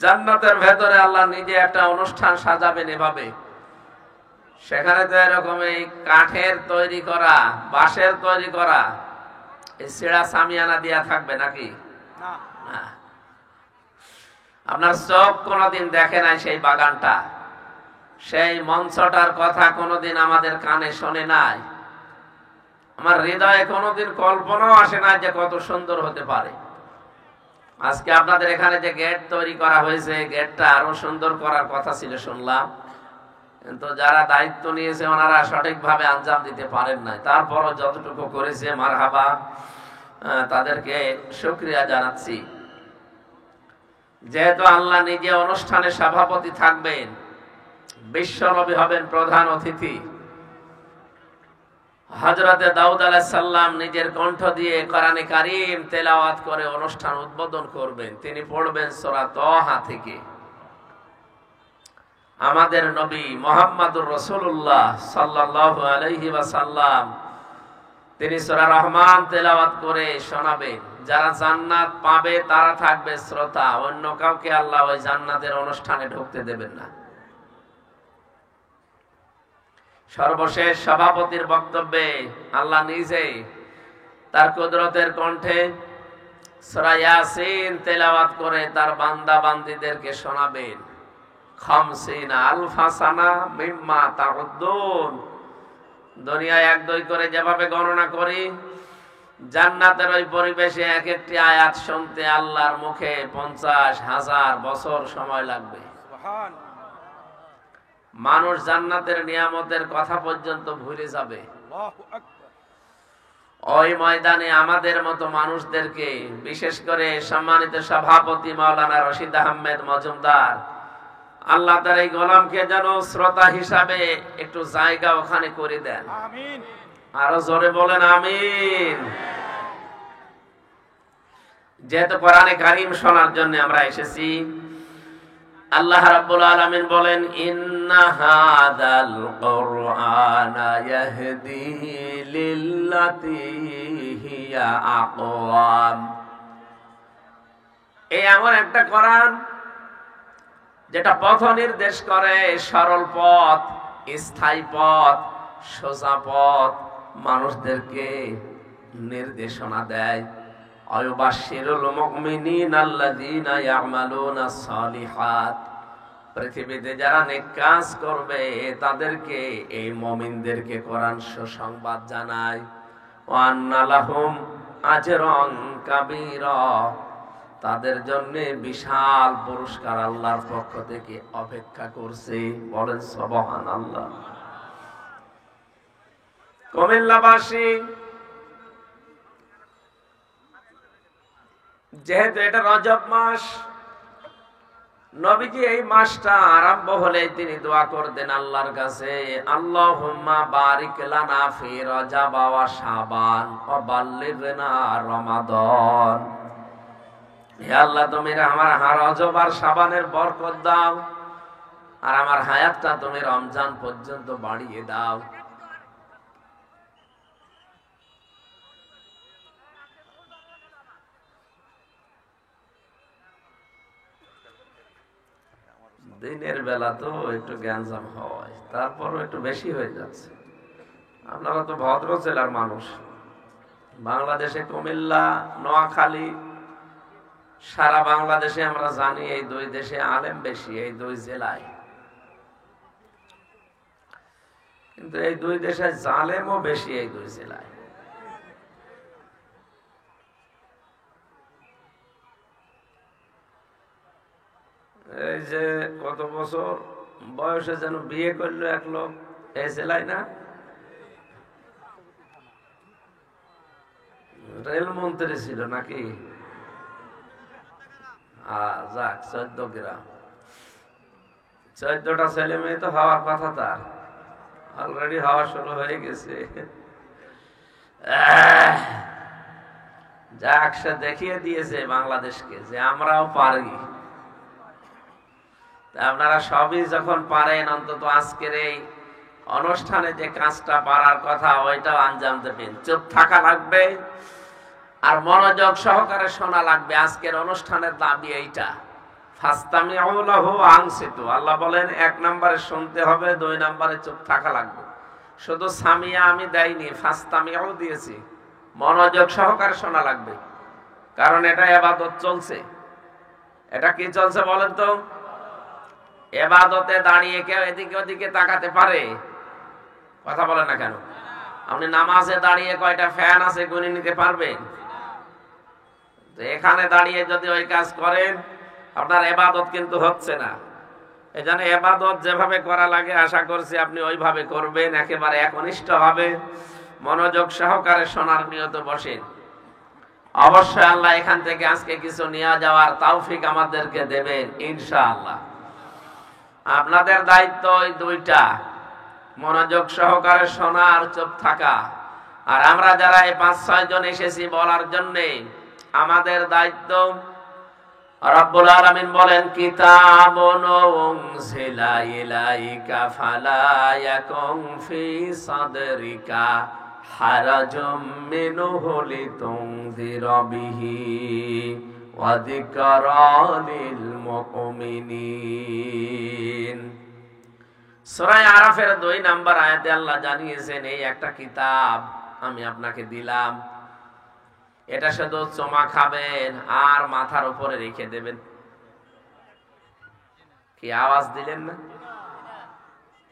জান্নাতের ভেতরে আল্লাহ নিজে একটা অনুষ্ঠান সাজাবেন এভাবে, সেখানে তো এরকম এই কাঠের তৈরি করা, বাঁশের তৈরি করা এই ছেঁড়া সামিয়ানা দিয়া থাকবে নাকি? না, আপনার চোখ কোনোদিন দেখে নাই সেই বাগানটা, সেই মঞ্চটার কথা কোনোদিন আমাদের কানে শোনে নাই, আমার হৃদয়ে কোনোদিন কল্পনাও আসে না যে কত সুন্দর হতে পারে। আজকে আপনাদের এখানে যে গেট তৈরি করা হয়েছে, গেটটা আরো সুন্দর করার কথা ছিল শুনলাম, কিন্তু যারা দায়িত্ব নিয়েছে ওনারা সঠিকভাবে আঞ্জাম দিতে পারেন নাই। তারপরও যতটুকু করেছে মারহাবা, তাদেরকে শুকরিয়া জানাচ্ছি। যেহেতু আল্লাহ নিজে অনুষ্ঠানে সভাপতি থাকবেন, বিশ্বনবী হবেন প্রধান অতিথি, হযরতে দাউদ আলাইহিস সালাম নিজের কণ্ঠ দিয়ে কোরআনে কারীম তেলাওয়াত করে অনুষ্ঠান উদ্বোধন করবেন। তিনি পড়বেন সূরা তাহা থেকে। আমাদের নবী মুহাম্মদুর রাসূলুল্লাহ সাল্লাল্লাহু আলাইহি ওয়াসাল্লাম তিনি সূরা রহমান তেলাওয়াত করে শোনাবেন। যারা জান্নাত পাবে তারা থাকবে শ্রোতা, অন্য কাউকে আল্লাহ ওই জান্নাতের অনুষ্ঠানে ঢুকতে দেবেন না। সর্বশেষ সভাপতির বক্তব্যে আল্লাহ নিজে তার কুদরতের কণ্ঠে সূরা ইয়াসিন তেলাওয়াত করে তার বান্দা বান্দীদেরকে শোনাবেন। 50,000 সানা মিম্মা তাউদ্দুন, দুনিয়ায় 1-2 করে যেভাবে গণনা করি, জান্নাতের ওই পরিবেশে এক একটি আয়াত শুনতে আল্লাহর মুখে 50,000 বছর সময় লাগবে। মানুষ জান্নাতের নিয়ামতের কথা পর্যন্ত ভুলে যাবে। ওই ময়দানে আমাদের মতো মানুষদেরকে, বিশেষ করে সম্মানিত সভাপতি মাওলানা রশিদ আহমেদ মজুমদার, আল্লাহ তার এই গোলামকে যেন শ্রোতা হিসাবে একটু জায়গা ওখানে করে দেন। আমিন, আরো জোরে বলেন আমিন। যেহেতু কোরআনে কারীম শোনার জন্য আমরা এসেছি, আল্লাহ রাব্বুল আলামিন বলেন, ইন্না হাযাল কুরআনা ইয়াহদি লিল্লাতী হিয়া আকওয়াম। এই এমন একটা কোরআন যেটা পথ নির্দেশ করে, সরল পথ, স্থায়ী পথ, সোজা পথ মানুষদেরকে নির্দেশনা দেয়। আয়ুবাশশিরুল মুমিনিনা আল্লাযীনা ইয়া'মালুনাস সালিহাত, পৃথিবীতে যারা নেক কাজ করবে তাদেরকে, এই মুমিনদেরকে কোরআন সুসংবাদ জানায়। ওয়া আন্না লাহুম আজরান কাবীরা, তাদের জন্য বিশাল পুরস্কার আল্লাহর পক্ষ থেকে অপেক্ষা করছে। বলেন সুবহানাল্লাহ। কুমিল্লাবাসী, যেহেতু এটা রজব মাস, নবীজি এই মাসটা আরম্ভ হলে তিনি দোয়া করতেন আল্লাহর কাছে, আল্লাহুম্মা বারিক লানা ফি রজব ওয়া শাবান ওয়া বাল্লিগনা রমাদান। হে আল্লাহ, তুমি আমার রজব আর শাবানের বরকত দাও, আর আমার হায়াতটা তুমি রমজান পর্যন্ত বাড়িয়ে দাও। দিনের বেলা তো একটু গ্যাঞ্জাম হয়, তারপরও একটু বেশি হয়ে যাচ্ছে। আপনারা তো ভদ্র জেলার মানুষ, বাংলাদেশে কুমিল্লা, নোয়াখালী, সারা বাংলাদেশে আমরা জানি এই দুই দেশে আলেম বেশি, এই দুই জেলায়। কিন্তু এই দুই দেশে জালেমও বেশি, এই দুই জেলায়। এই যে কত বছর বয়সে যেন বিয়ে করলো এক লোক, এই জেলায় না, রেলমন্ত্রী ছিল নাকি? যাক, 14 গ্রাম, 14টা ছেলে মেয়ে তো হওয়ার কথা, তার অলরেডি হওয়া শুরু হয়ে গেছে। যাক, সে দেখিয়ে দিয়েছে বাংলাদেশকে যে আমরাও পারি। আপনারা সবই যখন পারেন, অন্তত আজকের এই অনুষ্ঠানে যে কাজটা পারার কথা ওইটাও আঞ্জাম দেবেন। চুপ থাকা লাগবে আর মনোযোগ সহকারে শোনা লাগবে। আজকের অনুষ্ঠানের দাবি এইটা, ফাস্তামিউ লাহু ওয়া আনসিতু। আল্লাহ বলেন 1 নম্বরে শুনতে হবে, 2 নম্বরে চুপ থাকা লাগবে। শুধু সামিয়া আমি দেইনি, ফাস্তামিউ দিয়েছি। মনোযোগ সহকারে শোনা লাগবে, কারণ এটা ইবাদত চলছে। এটা কি চলছে বলেন তো? ইবাদতে দাঁড়িয়ে কেউ এদিকে ওদিকে তাকাতে পারে? কথা বলেন না কেন? আপনি নামাজে দাঁড়িয়ে কয়টা ফ্যান আছে গুনে নিতে পারবেন? তো এখানে দাঁড়িয়ে যদি ওই কাজ করেন, আপনার ইবাদত কিন্তু হচ্ছে না। এজন্য ইবাদত যেভাবে করা লাগে আশা করছি আপনি ওইভাবে করবেন, একেবারে একনিষ্ঠভাবে মনোযোগ সহকারে শোনার নিয়তে বসেন। অবশ্যই আল্লাহ এখান থেকে আজকে কিছু নিয়ে যাওয়ার তৌফিক আমাদেরকে দেবেন ইনশাআল্লাহ। আপনাদের দায়িত্ব ওই দুইটা, মনোযোগ সহকারে শোনা আর চুপ থাকা। আর আমরা যারা এই 5-6 জন এসেছি বলার জন্যে, আমাদের দায়িত্ব, রব্বুল আলামিন বলেন, কিতাবুন উনজিলা ইলাইকা ফালা ইয়াকুন ফি সাদরিকা হারাজুম মিনহু লিতুনযিরা বিহি ওয়া যিকরা লিল মুমিনিন। সূরা আরাফের 2 নম্বর আয়াতে আল্লাহ জানিয়েছেন, এই একটা কিতাব আমি আপনাকে দিলাম, এটা শুধু চমা খাবেন আর মাথার উপরে রেখে দেবেন। কি আওয়াজ দিলেন না?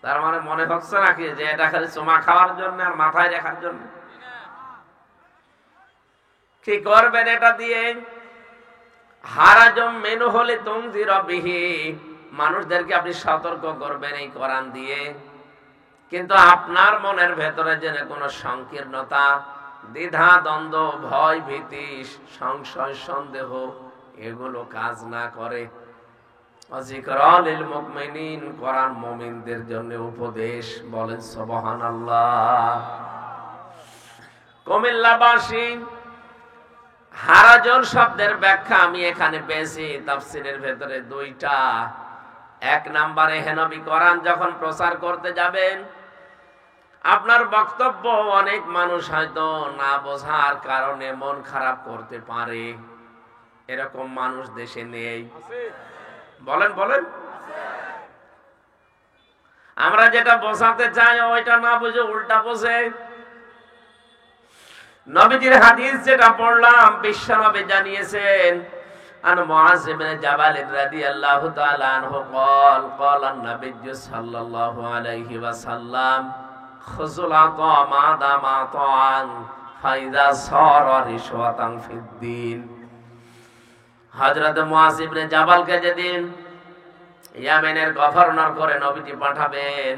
তার মানে মনে হচ্ছে নাকি যে এটা খালি চমা খাওয়ার জন্য আর মাথায় রাখার জন্য? কি করবেন এটা দিয়ে? হারাজম মেনু হলে তুনযিরা বিহি, মানুষদেরকে আপনি সতর্ক করবেন এই কোরআন দিয়ে। কিন্তু আপনার মনের ভেতরে যেন কোনো সংকীর্ণতা, দ্বিধা, দ্বন্দ্ব, ভয়, ভীতি, সংশয়, সন্দেহ এগুলো কাজ না করে। যিকরা লিল মুমিনিন, কোরআন মুমিনদের জন্য উপদেশ। বলেন সুবহানাল্লাহ। কুমিল্লাবাসী, হারাজন শব্দের ব্যাখ্যা আমি এখানে পেয়েছি তাফসীরের ভেতরে 2টা। 1 নম্বরে, হে নবী, কোরআন যখন প্রচার করতে যাবেন, আপনার বক্তব্য অনেক মানুষ হয়তো না বোঝার কারণে মন খারাপ করতে পারে। এরকম মানুষ দেশে নেই? বলেন বলেন। আমরা যেটা বোঝাতে চাই ওইটা না বুঝে উল্টা বোঝে। নবীজির হাদিস যেটা পড়লাম, বিশ্ব নবী জানিয়েছেন আন মুআয ইবনে জাবাল রাদিয়াল্লাহু তাআলা আনহু قال قال النبي صلى الله عليه وسلم خذوا العطاء ما دام عطاء فإذا صار رشوة في الدين। হযরত মুআয ইবনে জাবালকে যেদিন ইয়ামেনের গভর্নর করে নবীজি পাঠাবেন,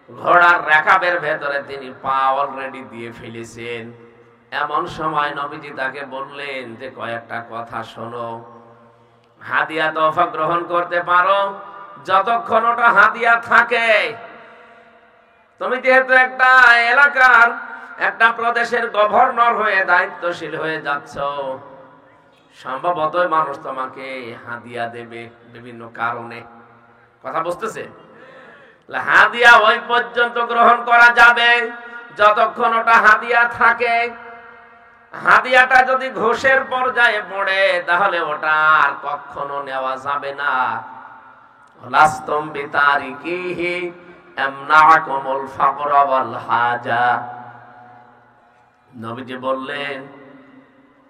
ঘোড়ার রাকাবের ভেতরে তিনি পা অলরেডি দিয়ে ফেলেছেন। এমন সময় নবীজি তাকে বললেন যে কয়েকটা কথা শোনো, হাদিয়া তোফা গ্রহণ করতে পারো যতক্ষণ ওটা হাদিয়া থাকে। তুমি যেহেতু একটা এলাকার একটা প্রদেশের গভর্নর হয়ে দায়িত্বশীল হয়ে যাচ্ছ, সম্ভবত মানুষ তোমাকে হাদিয়া দেবে বিভিন্ন কারণে। কথা বুঝতেছে? হাদিয়া ওই পর্যন্ত গ্রহণ করা যাবে যতক্ষণ ওটা হাদিয়া থাকে। হাদিয়াটা যদি ঘোষের পর্যায়ে পড়ে তাহলে ওটা আর কখনো নেওয়া যাবে না। লাস্তম বিতারিকিহি আমনাকুমুল ফাকর ওয়াল হাজা। নবীজি বললেন,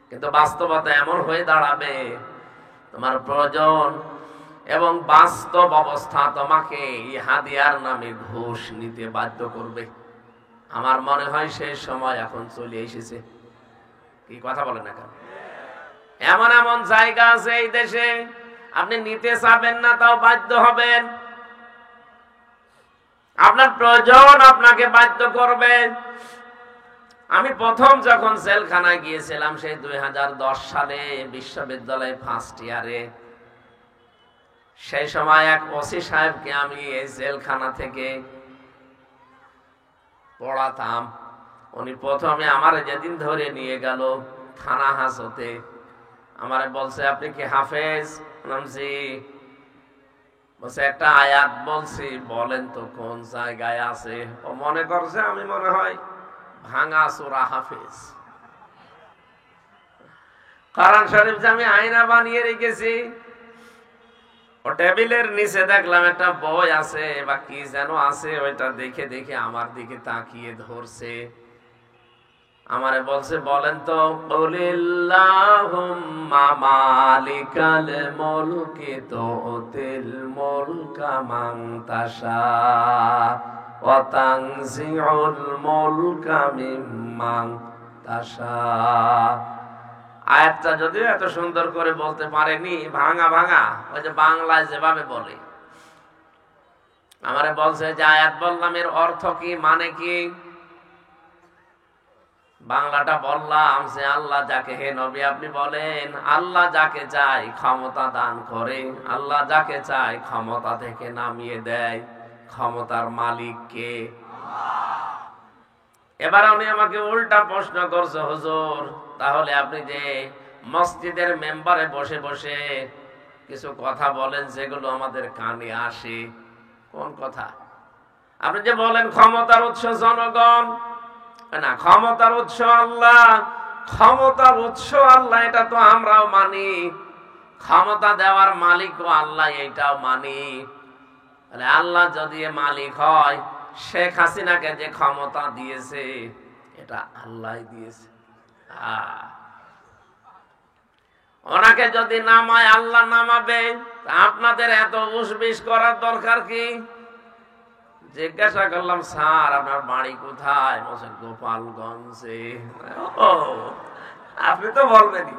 কিন্তু বাস্তবতা এমন হয়ে দাঁড়াবে তোমার প্রয়োজন এবং বাস্তব অবস্থা তোমাকে এই হাদিয়ার নামে ঘুষ নিতে বাধ্য করবে। আমার মনে হয় সেই সময় এখন চলে এসেছে। কি কথা বলেন না কেন? এমন এমন জায়গা আছে এই দেশে আপনি নিতে চাবেন না, তাও বাধ্য হবেন। আপনার প্রয়োজন আপনাকে বাধ্য করবে। আমি প্রথম যখন জেলখানায় গিয়েছিলাম সেই 2010 সালে বিশ্ববিদ্যালয়ে ফার্স্ট ইয়ারে, সেই সময় এক ওসি সাহেবকে আমি এই জেলখানা থেকে পড়াতাম। উনি প্রথমে আমার যেদিন ধরে নিয়ে গেল থানা হাজতে, আমারে বলছে আপনি কি হাফেজ? জি। বলছে একটা আয়াত বলছি, বলেন তো কোন জায়গায় আছে। ও মনে করছে আমি মনে হয় ভাঙা সূরা হাফেজ। কোরআন শরীফ যে আমি আয়না বানিয়ে রেখেছি, ও টেবিলের নিচে দেখলাম একটা বই আছে বা কি যেন আছে, ওইটা দেখে দেখে আমার দিকে তাকিয়ে ধরছে। আমারে বলছে বলেন তো, কুলিল্লাহুম্মা মালিকাল মুলকি তুতিল মুলকা মান তাশা ওয়া তানজিউল মুলকা মিম্মান তাশা। আয়াতটা যদিও এত সুন্দর করে বলতে পারেনি, ভাঙা ভাঙা ওই যে বাংলায় যেভাবে বলে, আমারে বলছে যে আয়াত বললাম এর অর্থ কি, মানে কি। বাংলাটা বললাম যে আল্লাহ যাকে, হে নবী আপনি বলেন, আল্লাহ যাকে চায় ক্ষমতা দান করে, আল্লাহ যাকে চায় ক্ষমতা থেকে নামিয়ে দেয়। ক্ষমতার মালিক কে? এবার উনি আমাকে উল্টা প্রশ্ন করছে, হুজুর তাহলে আপনি যে মসজিদের মেম্বারে বসে বসে কিছু কথা বলেন যেগুলো আমাদের কানে আসে, কোন কথা? আপনি যে বলেন ক্ষমতার উৎস জনগণ, না ক্ষমতার উৎস আল্লাহ, ক্ষমতার উৎস আল্লাহ এটা তো আমরাও মানি, ক্ষমতা দেওয়ার মালিকও আল্লাহ এটাও মানি। আল্লাহ যদি মালিক হয়, শেখ হাসিনাকে যে ক্ষমতা দিয়েছে এটা আল্লাহ দিয়েছে। ওনাকে যদি নামায় আল্লাহ নামাবে, আপনাদের এত উসবিস করার দরকার কি? জিজ্ঞাসা করলাম, স্যার আপনার বাড়ি কোথায়? বলছেন গোপালগঞ্জে। ও আপনি তো বলবেনই,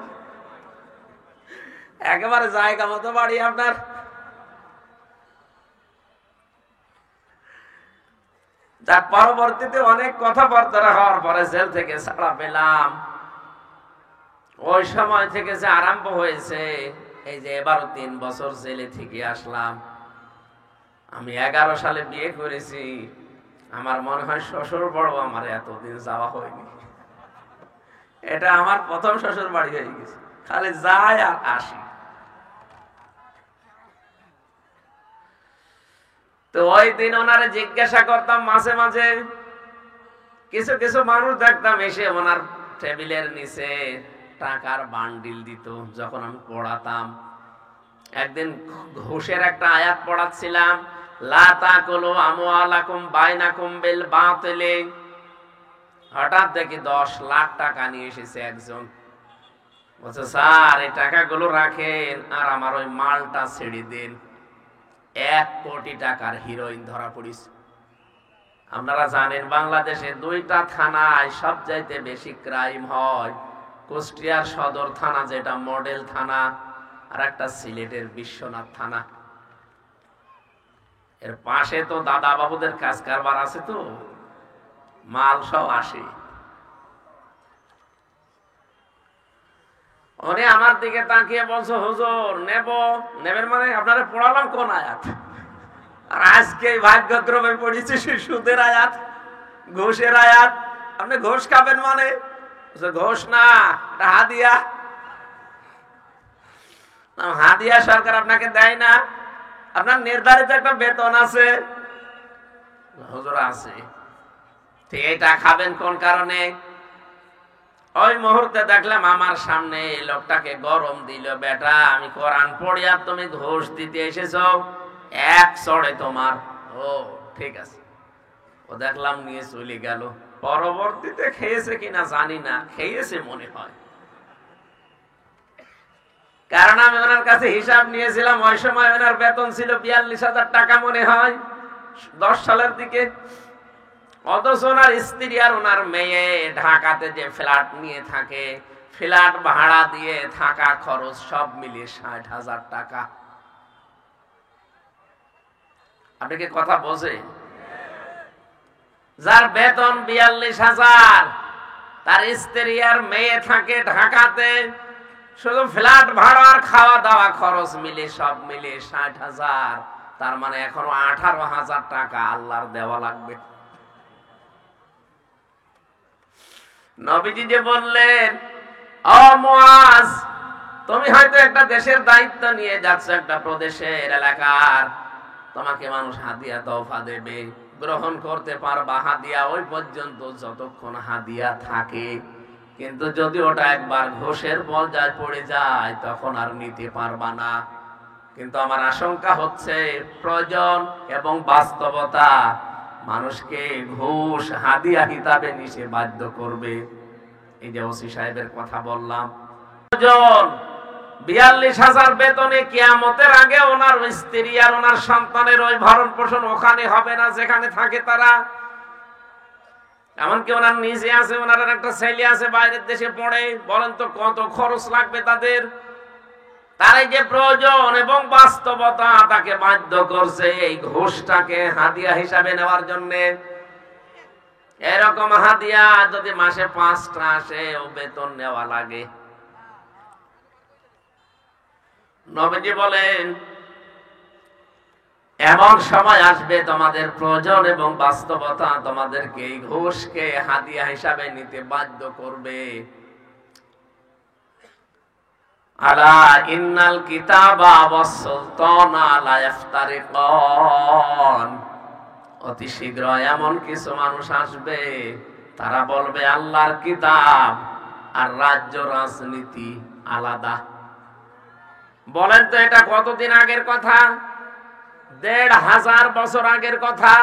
একেবারে জায়গা মতো বাড়ি আপনার। যার পরবর্তীতে অনেক কথাবার্তা হওয়ার পরে জেল থেকে ছাড়া পেলাম। ওই সময় থেকে যে আরম্ভ হয়েছে, এই যে এবারও 3 বছর জেলে থেকে আসলাম। আমি 11 সালে বিয়ে করেছি, আমার মনে হয় শ্বশুর বড় আমার এতদিন যাওয়া হয়নি। এটা আমার প্রথম শ্বশুর বাড়ি হয়ে গেছে, খালি যায় আর আসি। তো ওই দিন ওনারে জিজ্ঞাসা করতাম মাঝে মাঝে, কিছু কিছু মানুষ দেখতাম এসে ওনার টেবিলের নিচে টাকার বান্ডিল দিত যখন আমি পড়াতাম। একদিন ঘুষের একটা আয়াত পড়াচ্ছিলাম, লা তাকুলু আমওয়ালাকুম বাইনাকুম বিল বাতিল, হঠাৎ দেখি 10 লাখ টাকা নিয়ে এসেছে একজন। বলছে, স্যার এই টাকাগুলো রাখেন আর আমার ওই মালটা ছেড়ে দিন। 1 কোটি টাকার হিরোইন ধরা পড়িছে। আপনারা জানেন বাংলাদেশে 2টা থানায় সবচাইতে বেশি ক্রাইম হয়। কুষ্টিয়ার সদর থানা, যেটা মডেল থানা, আর একটা সিলেটের বিশ্বনাথ থানা। এর পাশে তো দাদা বাবুদের কাজ কারবার আছে, তো মাল সব আসে। উনি আমার দিকে তাকিয়ে বলছো, হুজুর নেবেন মানে আপনারা পড়ালাম কোন আয়াত? আর আজকে ভাগ্যক্রমে পড়েছি সুদের আয়াত, ঘুষের আয়াত। আপনি ঘুষ খাবেন মানে? ঘুষ না, এটা হাদিয়া। হাদিয়া সরকার আপনাকে দেয় না, আপনার নির্ধারিত একটা বেতন আছে। হুজুর আছে, ঠিক এটা খাবেন কোন কারণে? ওই মুহূর্তে দেখলাম আমার সামনে লোকটাকে গরম দিল, বেটা আমি কোরআন পড়ি আর তুমি ঘুষ দিতে এসেছো, এক চড়ে তোমার। ও ঠিক আছে। ও দেখলাম নিয়ে চলে গেল। পরবর্তীতে খেয়েছে কিনা জানি না, খেয়েছে মনে হয়, কারণ আমি ওনার কাছে হিসাব নিয়েছিলাম। ওই সময় ওনার বেতন ছিল 42,000 টাকা মনে হয়, 10 সালের দিকে। অথচ ওনার স্ত্রী আর ওনার মেয়ে ঢাকাতে যে ফ্ল্যাট নিয়ে থাকে, ফ্ল্যাট ভাড়া দিয়ে থাকা খরচ সব মিলিয়ে 60,000 টাকা। আপনি কি কথা বোঝে? যার বেতন 42,000, তার স্ত্রী আর মেয়ে থাকে ঢাকাতে, শুধু ফ্ল্যাট ভাড়া আর খাওয়া দাওয়া খরচ মিলে সব মিলে 60,000। তার মানে এখনো 18,000 টাকা আল্লাহর দেওয়া লাগবে। নবীজি যে বললেন, ও মুআজ, তুমি হয়তো একটা দেশের দায়িত্ব নিয়ে যাচ্ছ, একটা প্রদেশের এলাকার, তোমাকে মানুষ হাদিয়া তওফা দেবে, গ্রহণ করতে পারবা হাদিয়া ওই পর্যন্ত যতক্ষণ হাদিয়া থাকে। কিন্তু যদি ওটা একবার ঘোষের পর্যায়ে পড়ে যায় তখন আর নিতে পারবা না। কিন্তু আমার আশঙ্কা হচ্ছে প্রয়োজন এবং বাস্তবতা মানুষকে ঘুষ হাদিয়া হিসাবে নিতে বাধ্য করবে। এই যে ওসি সাহেবের কথা বললাম, 42,000 বেতনে কিয়ামতের আগে ওনার স্ত্রী আর ওনার সন্তানের ওই ভরণ পোষণ ওখানে হবে না যেখানে থাকে তারা। এমনকি ওনার নিজে আছে, ওনার একটা ছেলে আছে বাইরের দেশে পড়ে। বলেন তো কত খরচ লাগবে তাদের? তার যে প্রয়োজন এবং বাস্তবতা তাকে বাধ্য করছে এই ঘুষটাকে হাদিয়া হিসাবে নেওয়ার জন্য। এরকম হাদিয়া যদি মাসে 5টা আসে, ও বেতন নেওয়া লাগে। নবীজি বলেন, এমন সময় আসবে তোমাদের প্রয়োজন এবং বাস্তবতা তোমাদেরকে এই ঘুষকে হাদিয়া হিসাবে নিতে বাধ্য করবে। আলা ইন্নাল কিতাবা ওয়াস সুলতানা লা ইফতারিকান। অতি শীঘ্র এমন কিছু মানুষ আসবে, তারা বলবে আল্লাহর কিতাব আর রাজ্য রাজনীতি আলাদা। বলেন তো এটা কতদিন আগের কথা? 1,500 বছর আগের কথা।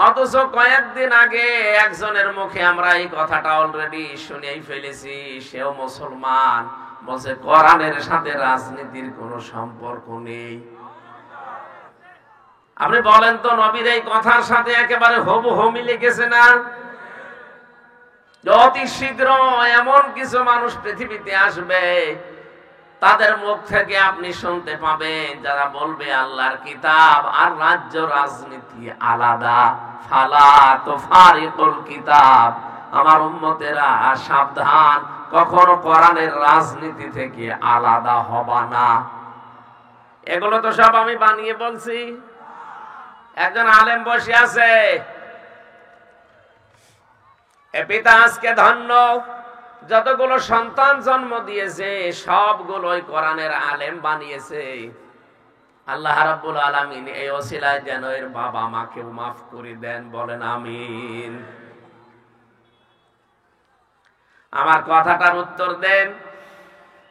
অথচ কয়েকদিন আগে একজনের মুখে আমরা এই কথাটা অলরেডি শুনেই ফেলেছি। সেও মুসলমান, বলছে কোরআনের সাথে রাজনীতির কোনো সম্পর্ক নেই। আপনি বলেন তো নবীর এই কথার সাথে একেবারে হুবহু মিলে গেছে না? অতি শীঘ্র এমন কিছু মানুষ পৃথিবীতে আসবে, তাদের মুখ থেকে আপনি শুনতে পাবেন যারা বলবে আল্লাহর কিতাব আর রাজ্য রাজনীতি আলাদা। ফালা তুফারিকুল কিতাব, আমার উম্মতেরা সাবধান, কখনো কোরআনের রাজনীতি থেকে আলাদা হবা না। এগুলো তো সব আমি বানিয়ে বলছি। একজন আলেম বসে আছে, এ পিতা আজকে ধন্য, যতগুলো সন্তান জন্ম দিয়েছে সবগুলোই কোরআনের আলেম বানিয়েছে। আল্লাহ রাব্বুল আলামিন এই ওসিলায় যেন এর বাবা মাকেও মাফ করে দেন, বলেন আমিন। আমার কথাটার উত্তর দেন।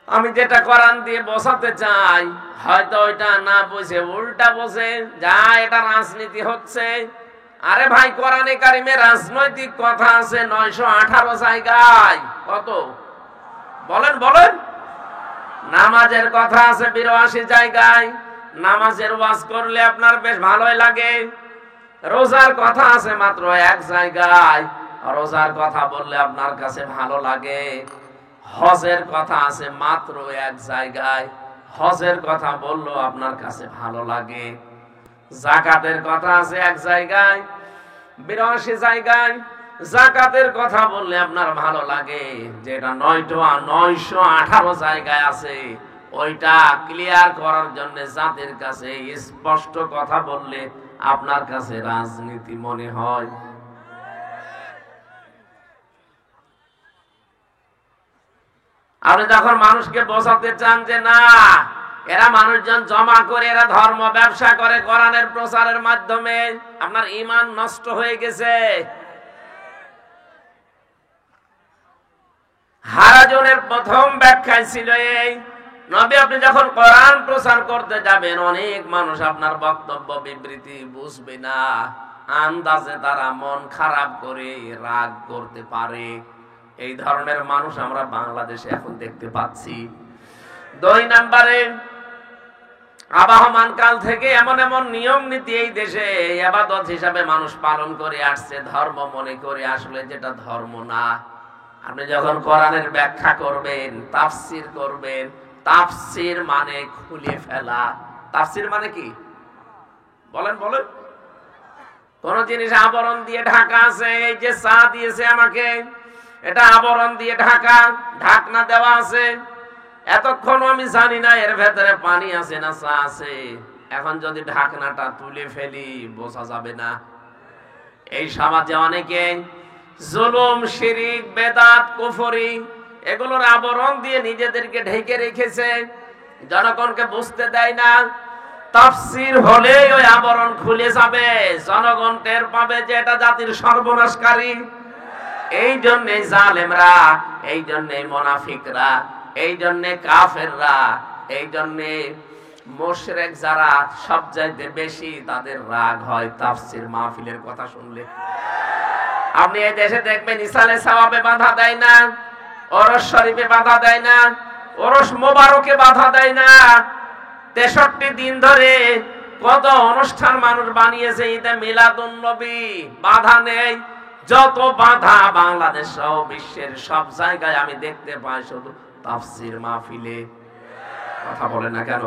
আমি যেটা কোরআন দিয়ে বোঝাতে চাই, হয়তো ওইটা না বুঝে উল্টা বোঝে, যা এটা রাজনীতি হচ্ছে, আরে ভাই, কোরআনে কারিমে রাজনৈতিক কথা আছে 918 জায়গায়। কত বলেন বলেন? নামাজের কথা আছে 82 জায়গায়। নামাজের ওয়াজ করলে আপনার বেশ ভালোই লাগে। রোজার কথা আছে মাত্র 1 জায়গায়, রোজার কথা বললে আপনার কাছে ভালো লাগে। হজের কথা আছে মাত্র 1 জায়গায়, হজের কথা বললেও আপনার কাছে ভালো লাগে। যাকাতের কথা আছে 1 জায়গায়, 82 জায়গায় যাকাতের কথা বললে আপনার ভালো লাগে। যেটা 918 জায়গায় আছে, ওইটা ক্লিয়ার করার জন্য জাতির কাছে স্পষ্ট কথা বললে আপনার কাছে রাজনীতি মনে হয়। আপনি যখন মানুষকে বোঝাতে চান যে না, এরা মানুষজন জমা করে এরা ধর্ম ব্যবসা করে কোরআনের প্রচারের মাধ্যমে, আপনার ঈমান নষ্ট হয়ে গেছে। হারাজনের প্রথম ব্যাখ্যায় ছিল এই, নবী আপনি যখন কোরআন প্রচার করতে যাবেন, অনেক মানুষ আপনার বক্তব্য বিবৃতি বুঝবে না, আন্দাজে তারা মন খারাপ করে রাগ করতে পারে। এই ধরনের মানুষ আমরা বাংলাদেশে এখন দেখতে পাচ্ছি। 2 নম্বরে, আবহমান কাল থেকে এমন এমন নিয়ম নীতি এই দেশে ইবাদত হিসাবে মানুষ পালন করে আসছে, ধর্ম মনে করে, আসলে যেটা ধর্ম না। আপনি যখন কোরআনের ব্যাখ্যা করবেন, তাফসীর করবেন, তাফসীর মানে খুলে ফেলা। তাফসীর মানে কি বলেন বলেন? কোন জিনিস আবরণ দিয়ে ঢাকা আছে, এই যে চা দিয়েছে আমাকে, এটা আবরণ দিয়ে ঢাকা, ঢাকনা দেওয়া আছে। এতক্ষণ আমি জানি না এর ভেতরে পানি আছে না চা আছে। এখন যদি ঢাকনাটা তুলে ফেলি বোঝা যাবে না। এই সমাজে অনেকে জুলুম, শিরিক, বেদাত, কুফরি এগুলোর আবরণ দিয়ে নিজেদেরকে ঢেকে রেখেছে, জনগণকে বুঝতে দেয় না। তাফসীর হলে ওই আবরণ খুলে যাবে, জনগণ টের পাবে যে এটা জাতির সর্বনাশকারী। এই জন্যে জালেমরা, এই জন্যে মুনাফিকরা, এই জন্যে কাফেররা, এই জন্যে মুশরিক যারা সবচাইতে বেশি তাদের রাগ হয় তাফসীর মাহফিলের কথা শুনলে। আপনি এই দেশে দেখবেন ইসালে সওয়াবে বাধা দেয় না, ওরস শরীফে বাধা দেয় না, ওরস মোবারকে বাধা দেয় না। 63 দিন ধরে কত অনুষ্ঠান মানুষ বানিয়েছে, ঈদে মিলাদুন নবী, বাধা নেই। যত বাধা বাংলাদেশ সহ বিশ্বের সব জায়গায় আমি দেখতে পাই শুধু তাফসীর মাহফিলে। কথা বলে না কেন?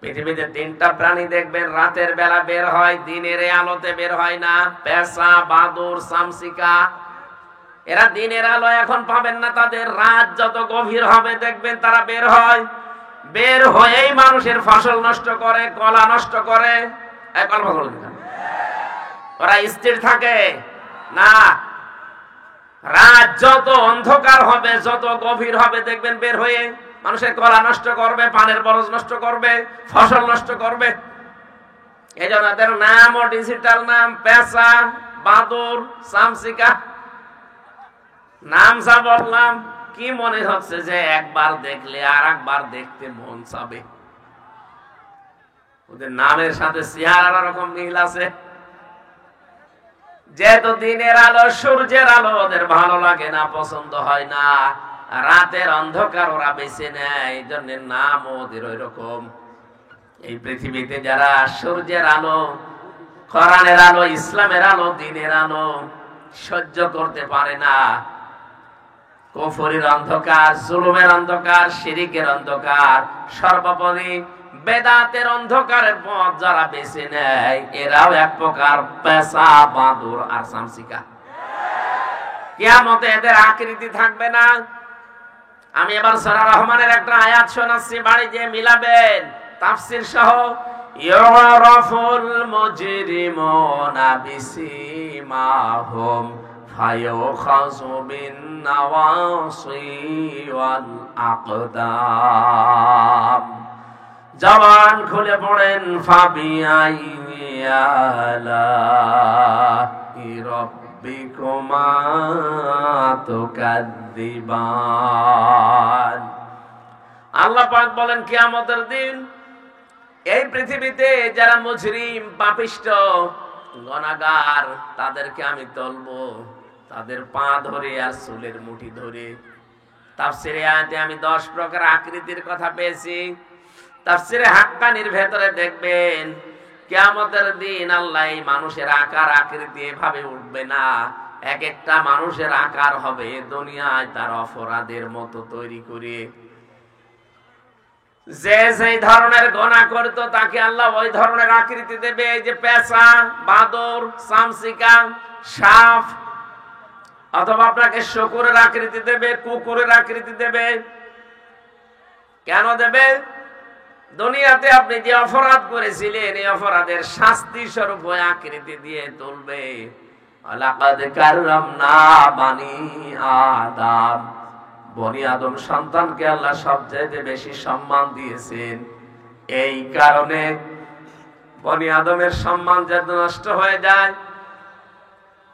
পৃথিবীতে 3টা প্রাণী দেখবেন রাতের বেলা বের হয়, দিনের আলোতে বের হয় না। পেঁচা, বাদুড়, চামচিকা। এরা দিনের আলো এখন পাবেন না, তাদের রাত যত গভীর হবে দেখবেন তারা বের হয়। বের হয়েই মানুষের ফসল নষ্ট করে, কলা নষ্ট করে। ওরা স্থির থাকে না। রাত যত অন্ধকার হবে, যত গভীর হবে দেখবেন বের হয়ে মানুষের কলা নষ্ট করবে, পানের বরজ নষ্ট করবে, ফসল নষ্ট করবে। এই জন্য এদের নামও ডিজিটাল নাম, পেঁচা, বাদুড়, চামচিকা। নাম যা বললাম, কি মনে হচ্ছে যে একবার দেখলে আর একবার দেখতে মন চাবে। ওদের নামের সাথে চেহারার রকম মিল আছে। যেহেতু দিনের আলো, সূর্যের আলো ওদের ভালো লাগে না, পছন্দ হয় না, রাতের অন্ধকার ওরা বেছে নেয়, এই জন্য নাম ওদের ওই রকম। এই পৃথিবীতে যারা সূর্যের আলো, কোরআনের আলো, ইসলামের আলো, দিনের আলো সহ্য করতে পারে না, কুফরির অন্ধকার, জুলুমের অন্ধকার, শিরিকের অন্ধকার, সর্বোপরি বেদাতের অন্ধকারের পথ যারা বেছে নেয়, এরাও এক প্রকার পেঁচা, বাদুড় আর চামচিকা। কিয়ামতে এদের আকৃতি থাকবে না। আমি এবার সূরা রহমানের একটা আয়াত শোনাচ্ছি, বাড়ি যে মিলাবেন তাফসীর সহ। ইউরাফুল মুজরিমুনা বিসিমাহুম ফায়ুখাযু বিন নাওয়াসি ওয়াল আকদাম। জবান খুলে পড়েন, ফাবিআইয়ি আলাহি রাব্বিকুমা তুকাযযিবান। আল্লাহ পাক বলেন কিয়ামতের দিন এই পৃথিবীতে যারা মুজরিম, পাপিষ্ঠ, গুনাহগার তাদেরকে আমি তুলবো তাদের পা ধরে আর চুলের মুঠি ধরে। তাফসিরে আয়াতে আমি 10 প্রকার আকৃতির কথা পেয়েছি। তাফসিরে হাক্কানির ভেতরে দেখবেন কিয়ামতের দিন আল্লাহ এই মানুষের আকার আকৃতি এভাবে উঠবে না, এক একটা মানুষের আকার হবে দুনিয়ায় তার অপরাধের মতো তৈরি করে। যে যেই ধরনের গুনাহ করত তাকে আল্লাহ ওই ধরনের আকৃতি দেবে। এই যে পেঁচা, বাদর, চামচিকা, সাপ, অথবা আপনাকে শকুরের আকৃতি দেবে, কুকুরের আকৃতি দেবে। কেন দেবে? দুনিয়াতে আপনি যে অপরাধ করেছিলেন এই অপরাধের শাস্তি স্বরূপ ওই আকৃতি দিয়ে তুলবে। লাকাদ কাররামনা বানি আদম, বনি আদম সন্তানকে আল্লাহ সবচেয়ে বেশি সম্মান দিয়েছেন। এই কারণে বনি আদমের সম্মান যেন নষ্ট হয়ে যায়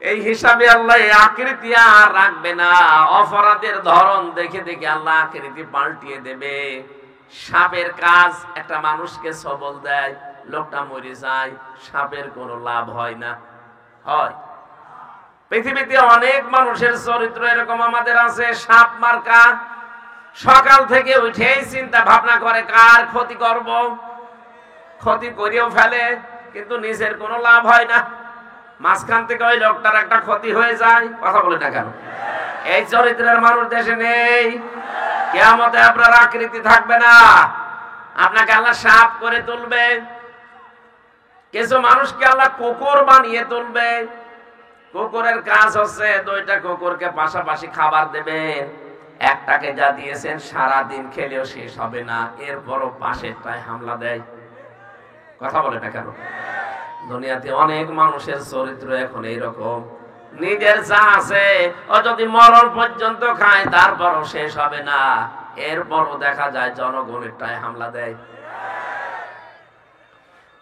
এই হিসাবে আল্লাহ এই আকৃতি আর রাখবে না। অপরাধের ধরন দেখে দেখে আল্লাহ আকৃতি পাল্টিয়ে দেবে। সাপের কাজ একটা মানুষকে সবল দেয়, লোকটা মরে যায়, সাপের কোনো লাভ হয় না। হয়? পৃথিবীতে অনেক মানুষের চরিত্র এরকম আমাদের আছে, সাপ মার্কা। সকাল থেকে উঠেই চিন্তা ভাবনা করে কার ক্ষতি করব, ক্ষতি করেও ফেলে, কিন্তু নিজের কোনো লাভ হয় না। মাঝখান থেকে ওই লোকটার একটা ক্ষতি হয়ে যায়। কথা বলে না কেন? এই চরিত্রের মানুষ দেশে নেই। কিয়ামতে আপনার আকৃতি থাকবে না, আপনাকে আল্লাহ সাপ করে তুলবে। কিছু মানুষকে আল্লাহ কুকুর বানিয়ে তুলবে। কুকুরের কাজ হচ্ছে 2টা কুকুরকে পাশাপাশি খাবার দেবে। একটাকে যা দিয়েছেন সারা দিন খেলেও শেষ হবে না, এরপরও পাশেরটায় হামলা দেয়। কথা বলে না কেন? দুনিয়াতে অনেক মানুষের চরিত্র এখন এইরকম। নিজের যা আছে ও যদি মরণ পর্যন্ত খায় তারপরও শেষ হবে না, এরপরও দেখা যায় জনগণেরটায় হামলা দেয়।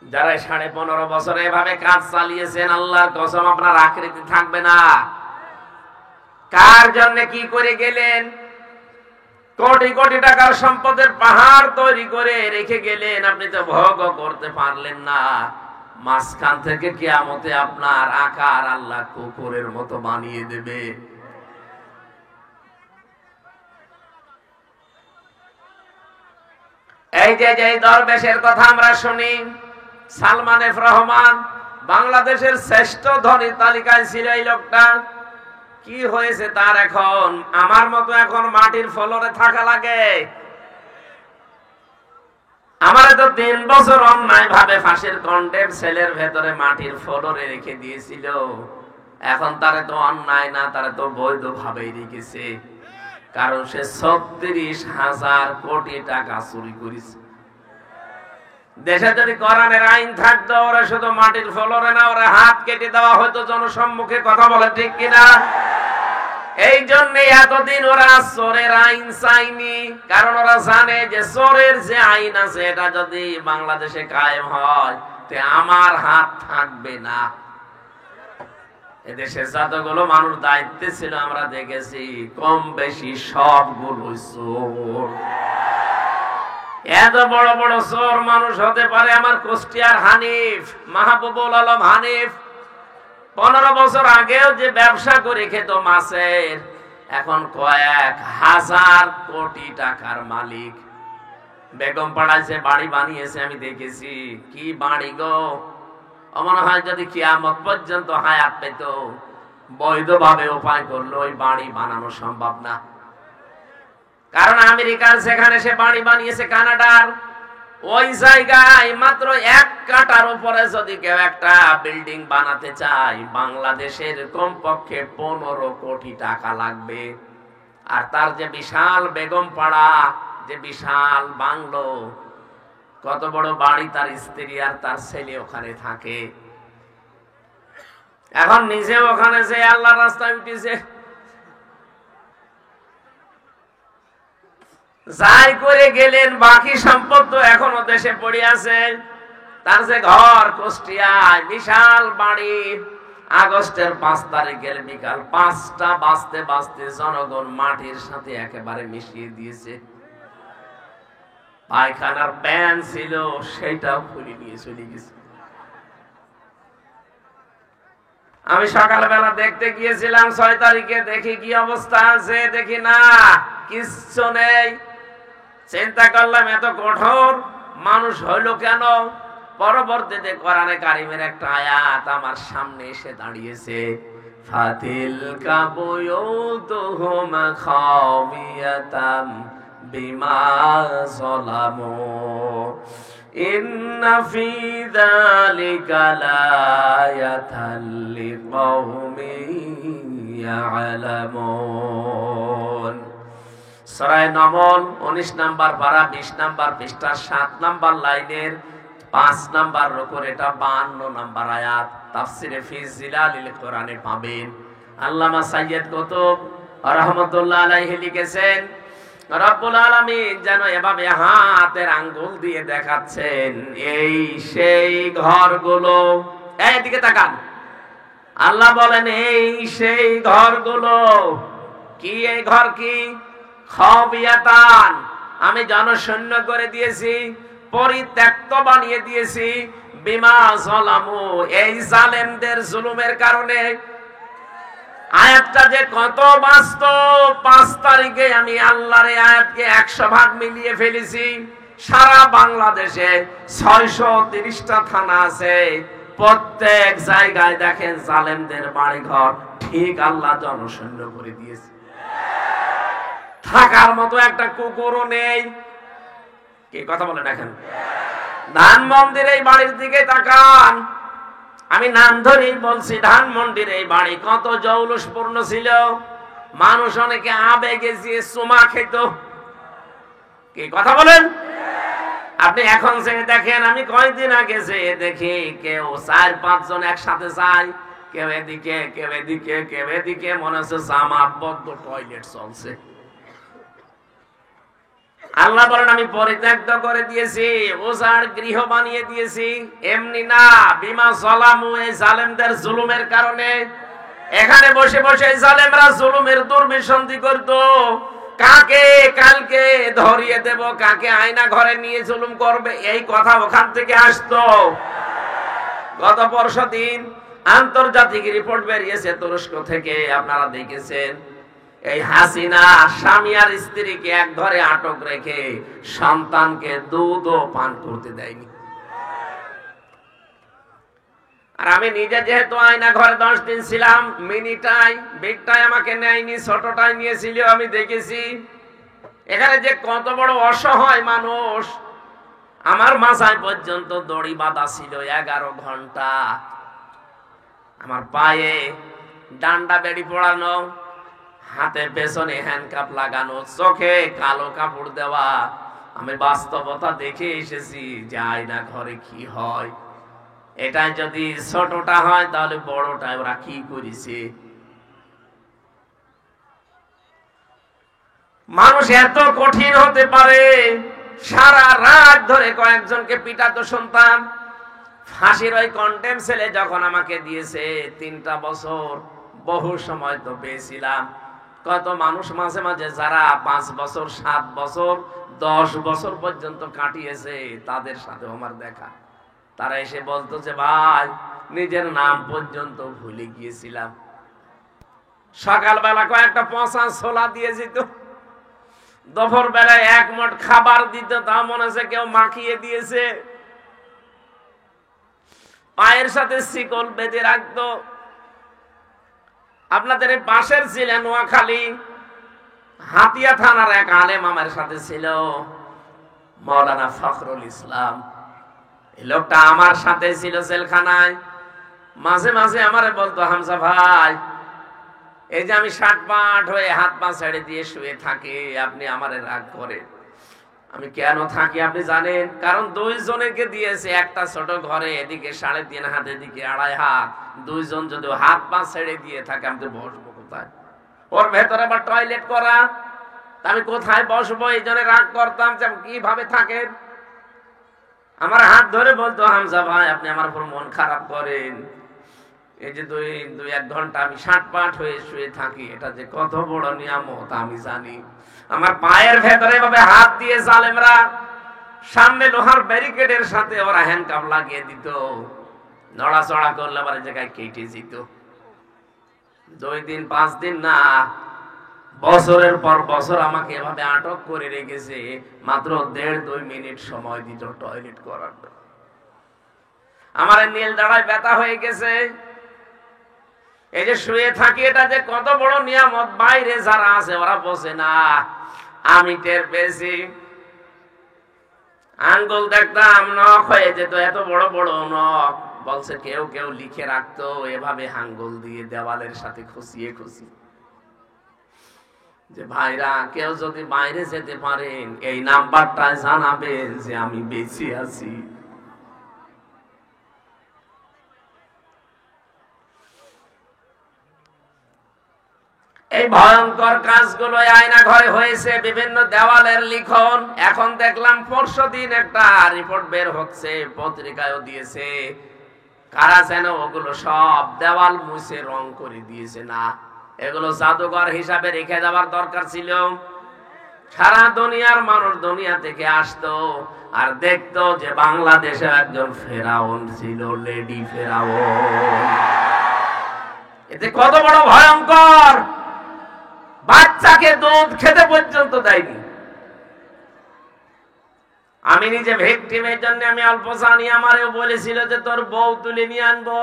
যারা 15.5 বছর এভাবে কাজ চালিয়েছেন, আল্লাহর কসম আপনার আকৃতি থাকবে না। কার জন্য কি করে গেলেন? কোটি কোটি টাকার সম্পদের পাহাড় তৈরি করে রেখে গেলেন, আপনি তো ভোগ করতে পারলেন না। মাঝখান থেকে কিয়ামতে আপনার আকার আল্লাহ কুকুরের মতো বানিয়ে দেবে। এই যে দরবেশের কথা আমরা শুনি, সালমান এফ রহমান বাংলাদেশের শ্রেষ্ঠ ধনী তালিকায় ছিল এই লোকটা। কি হয়েছে তার এখন? আমার মতো এখন মাটির ফ্লোরে থাকা লাগে। আমার তো 3 বছর অন্যায় ভাবে ফাঁসির কন্ডেম সেলের ভেতরে মাটির ফ্লোরে রেখে দিয়েছিল। এখন তারে তো অন্যায় না, তারে তো বৈধ ভাবেই রেখেছে, কারণ সে 36,000 কোটি টাকা চুরি করেছে। দেশে যদি কোরআনের আইন থাকতো, ওরা শুধু মাটির ফ্লোরে না, ওরা হাত কেটে দেওয়া হয়তো জনসম্মুখে। কথা বলে ঠিক কিনা? এই জন্য এতদিন ওরা চোরের আইন চায়নি, কারণ ওরা জানে যে চোরের যে আইন আছে এটা যদি বাংলাদেশে কায়েম হয় তে আমার হাত থাকবে না। এদেশে যতগুলো মানুষ দায়িত্বে ছিল আমরা দেখেছি কম বেশি সবগুলো চোর। এত বড় বড় চোর মানুষ হতে পারে আমার কুষ্টিয়ার হানিফ, মাহবুবুল আলম হানিফ। 15 বছর আগেও যে ব্যবসা করে খেত মাছের, এখন কয়েক হাজার কোটি টাকার মালিক। বেগম পাড়ায় যে বাড়ি বানিয়েছে আমি দেখেছি, কি বাড়ি গো! মনে হয় যদি কিয়ামত পর্যন্ত হায়াত পেত, বৈধভাবে উপায় করলো ওই বাড়ি বানানো সম্ভব না। কারণ আমেরিকার যেখানে সে বাড়ি বানিয়েছে, কানাডার ওই জায়গায় মাত্র 1 কাঠার উপরে যদি কেউ একটা বিল্ডিং বানাতে চায়, বাংলাদেশের কমপক্ষে 15 কোটি টাকা লাগবে। আর তার যে বিশাল বেগম পাড়া, যে বিশাল বাংলো, কত বড় বাড়ি, তার স্ত্রী আর তার ছেলে ওখানে থাকে। এখন নিজে ওখানে যে আল্লাহর রাস্তায় উঠেছে, যাই করে গেলেন, বাকি সম্পদ তো এখনো দেশে পড়ে আছে। তার যে ঘর কুষ্টিয়ায়, বিশাল বাড়ি, আগস্টের 5 তারিখের বিকাল 5টা বাজতে বাজতে জনগণ মাটির সাথে একেবারে মিশিয়ে দিয়েছে। পায়খানার প্যান ছিল সেটাও খুলে নিয়ে চলে গেছে। আমি সকালবেলা দেখতে গিয়েছিলাম 6 তারিখে, দেখি কি অবস্থা আছে, দেখি না কিচ্ছু নেই। চিন্তা করলাম এত কঠোর মানুষ হইল কেন। পরবর্তীতে কোরআনে কারিমের একটা আয়াত আমার সামনে এসে দাঁড়িয়েছে, ফাতিল কাবুয়ুতুহুম খাওয়িয়াতাম বিমা যালামু ইন্না ফি যালিকা লায়াতাল লিকাওমিন ইয়ালামুন। সূরা নমল 19 নাম্বার পারা 20 নাম্বার পৃষ্ঠা 7 নাম্বার লাইনের 5 নাম্বার রুকুর, এটা 52 নাম্বার আয়াত। তাফসিরে ফি জিলালিল কোরআনে পাবেন। আল্লামা সাইয়্যিদ কুতুব রাহমাতুল্লাহ আলাইহি লিখেছেন, রব্বুল আলামিন যেন এভাবে হাতের আঙ্গুল দিয়ে দেখাচ্ছেন, এই সেই ঘরগুলো, এইদিকে তাকান। আল্লাহ বলেন এই সেই ঘরগুলো। কি এই ঘর? কি? খাওয়িয়াতান, আমি জনশূন্য করে দিয়েছি, পরিত্যক্ত বানিয়ে দিয়েছি, বিমা যালামু, এই জালেমদের জুলুমের কারণে। আয়াতটা যে কত বাস্তব! 5 তারিখে আমি আল্লাহর এই আয়াতকে 100 ভাগ মিলিয়ে ফেলেছি। সারা বাংলাদেশে 630টা থানা আছে, প্রত্যেক জায়গায় দেখেন জালেমদের বাড়িঘর, ঠিক আল্লাহ জনশূন্য করে দিয়েছে। থাকার মতো একটা কুকুরও নেই। কি কথা বলেন এখন? ধানমন্ডির এই বাড়ির দিকে তাকান। আমি নাম ধরেই বলছি, ধানমন্ডির এই বাড়ি কত জৌলুসপূর্ণ ছিল। মানুষ অনেকে আবেগে গিয়ে চুমা খেত। কি কথা বলেন? আপনি এখন যে দেখেন, আমি কয়েকদিন আগে যে দেখি কেউ 4-5 জন একসাথে যায়, কেউ এদিকে কেউ এদিকে কেউ এদিকে, মনে হচ্ছে জামাতবদ্ধ টয়লেট চলছে। আল্লাহ বলেন আমি পরিত্যক্ত করে দিয়েছি, ওজার গৃহ বানিয়ে দিয়েছি। এমনি না, বিমা যালামু, এই জালেমদের জুলুমের কারণে। এখানে বসে বসে জালেমরা জুলুমের দুর্বিসন্ধি করত, কাকে কালকে ধরিয়ে দেব, কাকে আয়না ঘরে নিয়ে জুলুম করবে, এই কথা ওখান থেকে আসতো। গত পরশুদিন আন্তর্জাতিক রিপোর্ট বেরিয়েছে তুরস্ক থেকে, আপনারা দেখেছেন। এই হাসিনা স্বামী আর স্ত্রীকে এক ঘরে আটক রেখে সন্তানকে দুধও পান করতে দেয়নি। আর আমি নিজে যেহেতু আয়না ঘরে 10 দিন ছিলাম, মিনিটাই বিগটাই আমাকে নেয়নি, ছোটটাই নিয়েছিল। আমি দেখেছি এখানে যে কত বড় অসহায় মানুষ। আমার মাথায় পর্যন্ত দড়ি বাঁধা ছিল 11 ঘন্টা, আমার পায়ে ডান্ডা বেড়ি পড়ানো, হাতে পেছনে হ্যান্ডকাপ লাগানো, চোখে কালো কাপড় দেওয়া। আমি বাস্তবতা দেখে এসেছি যে আয়না ঘরে কি হয়। এটা যদি ছোটটা হয় তাহলে বড়টা ওরা কি করেছে। মানুষ এত কঠিন হতে পারে? সারা রাত ধরে কয়েকজনকে পিটাতো শুনতাম। ফাঁসির ওই কন্টেম সেলে যখন আমাকে দিয়েছে 3টা বছর, বহু সময় তো পেয়েছিলাম। কত মানুষ মাঝে মাঝে যারা 5 বছর 7 বছর 10 বছর পর্যন্ত কাটিয়েছে, তাদের সাথে আমার দেখা। তারা এসে বলতো যে ভাই, নিজের নাম পর্যন্ত ভুলে গিয়েছিলাম। সকালবেলা কয়েকটা পচা ছোলা দিয়ে যেত, দুপুর বেলায় 1 মুঠ খাবার দিত, তা মনে হচ্ছে কেউ মাখিয়ে দিয়েছে। পায়ের সাথে শিকল বেঁধে রাখতো। আপনাদের এই পাশের ছিলেন নোয়াখালী, হাতিয়া থানার এক আলেম আমার সাথে ছিল, মাওলানা ফখরুল ইসলাম। এই লোকটা আমার সাথে ছিল জেলখানায়। মাঝে মাঝে আমারে বলতো, হামজা ভাই, এই যে আমি 60 পাট হয়ে হাত পা ছেড়ে দিয়ে শুয়ে থাকি, আপনি আমারে রাগ করেন। আমি কেন থাকি আপনি জানেন? কারণ 2 জনকে দিয়েছে একটা ছোট ঘরে, এদিকে 3.5 হাত, এদিকে 2.5 হাত। 2 জন যদি হাত পা ছেড়ে দিয়ে থাকে, আমি তো বসবো কোথায়? ওর ভেতরে আবার টয়লেট করা, আমি কোথায় বসবো? এই জন্য রাগ করতাম যে কিভাবে থাকেন। আমার হাত ধরে বলতো, হামজা ভাই, আপনি আমার উপর মন খারাপ করেন। এই যে 2-1 ঘন্টা আমি 60 পাট হয়ে শুয়ে থাকি, এটা যে কত বড় নিয়ামত আমি জানি। আমার পায়ের ভেতরে ভাবে হাত দিয়ে জালেমরা, সামনে লোহার ব্যারিকেডের সাথে ওরা হ্যান্ডকাপ লাগিয়ে দিত, নড়াচড়া করলে আবার জায়গায় কেটে যেত। 2 দিন 5 দিন না, বছরের পর বছর আমাকে এভাবে আটক করে রেখেছে, মাত্র 1.5-2 মিনিট সময় দিত টয়লেট করার জন্য। আমার নীল দাঁড়ায় ব্যথা হয়ে গেছে। এই যে শুয়ে থাকি, এটা যে কত বড় নিয়ামত, বাইরে যারা আছে ওরা বোঝে না, আমি টের পেয়েছি। আঙ্গুল দেখতাম নখ হয়ে যেত, এত বড় বড় নখ। বলছে কেউ কেউ লিখে রাখতো এভাবে আঙ্গুল দিয়ে দেওয়ালের সাথে খুশিয়ে খুশি, যে ভাইরা কেউ যদি বাইরে যেতে পারেন এই নাম্বারটা জানাবেন যে আমি বেঁচে আছি। এই ভয়ঙ্কর কাজগুলো আয়না ঘরে হয়েছে, বিভিন্ন দেওয়ালের লিখন। এখন দেখলাম পরশুদিন একটা রিপোর্ট বের হচ্ছে, পত্রিকায়ও দিয়েছে, কারা যেন ওগুলো সব দেওয়াল মুছে রং করে দিয়েছে। না, এগুলো জাদুঘর হিসাবে রেখে যাওয়ার দরকার ছিল। সারা দুনিয়ার মানুষ দুনিয়া থেকে আসতো আর দেখতো যে বাংলাদেশে একজন ফেরাউন ছিল, লেডি ফেরাউন। এতে কত বড় ভয়ঙ্কর, বাচ্চাকে দুধ খেতে পর্যন্ত দেয়নি। আমি নিজে ভিকটিমের জন্য আমি অল্প জানি, আমারও বলেছিল যে তোর বউ তুলে নিয়ে আনবো।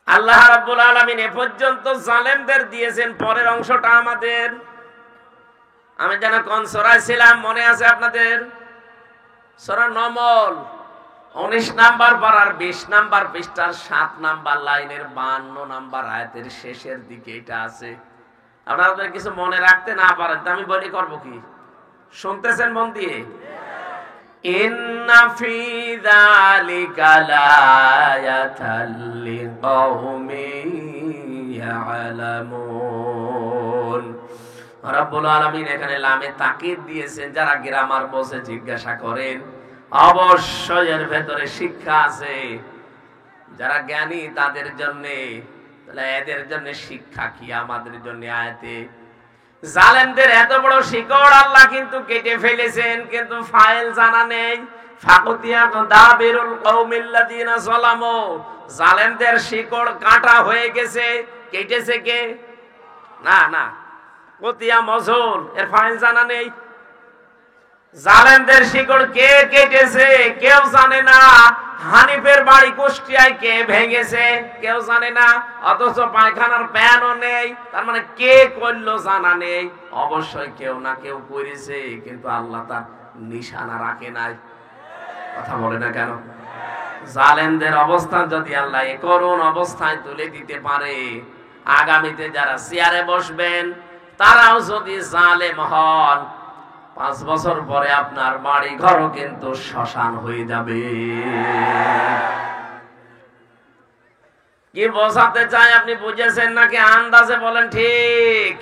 আল্লাহ রাব্বুল আলামিন এ পর্যন্ত জালেমদের দিয়েছেন, পরের অংশটা আমাদের। আমি যেন কোন সূরায় ছিলাম মনে আছে আপনাদের? সূরা নমল 19 নাম্বার পারার 20 নাম্বার পৃষ্ঠার 7 নাম্বার লাইনের 52 নাম্বার আয়াতের শেষের দিকে এটা আছে। আপনারা কিছু মনে রাখতে না পারেন আমি বলি করব কি? শুনতেছেন মন দিয়ে? ইন্না ফি যালিকা লায়াতাল লিকাউমিন ইয়ালামুন। রাব্বুল আলামিন এখানে লামে তাকিদ দিয়েছেন, যারা গ্রামার বসে জিজ্ঞাসা করেন অবশ্যই এর ভেতরে শিক্ষা আছে। যারা জ্ঞানী তাদের জন্য, তাহলে এদের জন্য শিক্ষা কি, আমাদের জন্য আয়াতে। জালেমদের এত বড় শিকড় আল্লাহ কিন্তু কেটে ফেলেছেন, কিন্তু ফাইল জানা নেই। ফাকুতিয়া দাবিরুল কওমিল্লাযিনা যালামু, জালেমদের শিকড় কাটা হয়ে গেছে। কেটেছে কে? না না, কতিয়া মজুল, এর ফাইল জানা নেই। জালেমদের শিকড় কে কেটেছে কেউ জানে না। হানিফের বাড়ি কুষ্টিয়ায় কে ভেঙেছে কেউ জানে না, অথচ পায়খানার প্যানও নেই। তার মানে কে করলো জানা নেই। অবশ্যই কেউ না কেউ করেছে, কিন্তু আল্লাহ তার নিশানা রাখে নাই। কথা বলে না কেন? জালেমদের অবস্থান যদি আল্লাহ এই করুণ অবস্থায় তুলে দিতে পারে, আগামীতে যারা চেয়ারে বসবেন তারাও যদি জালেম হন, 5 বছর পরে আপনার বাড়ি ঘরও কিন্তু শ্মশান হয়ে যাবে। কি বোঝাতে চাই আপনি বুঝেছেন নাকি আন্দাজে বলেন? ঠিক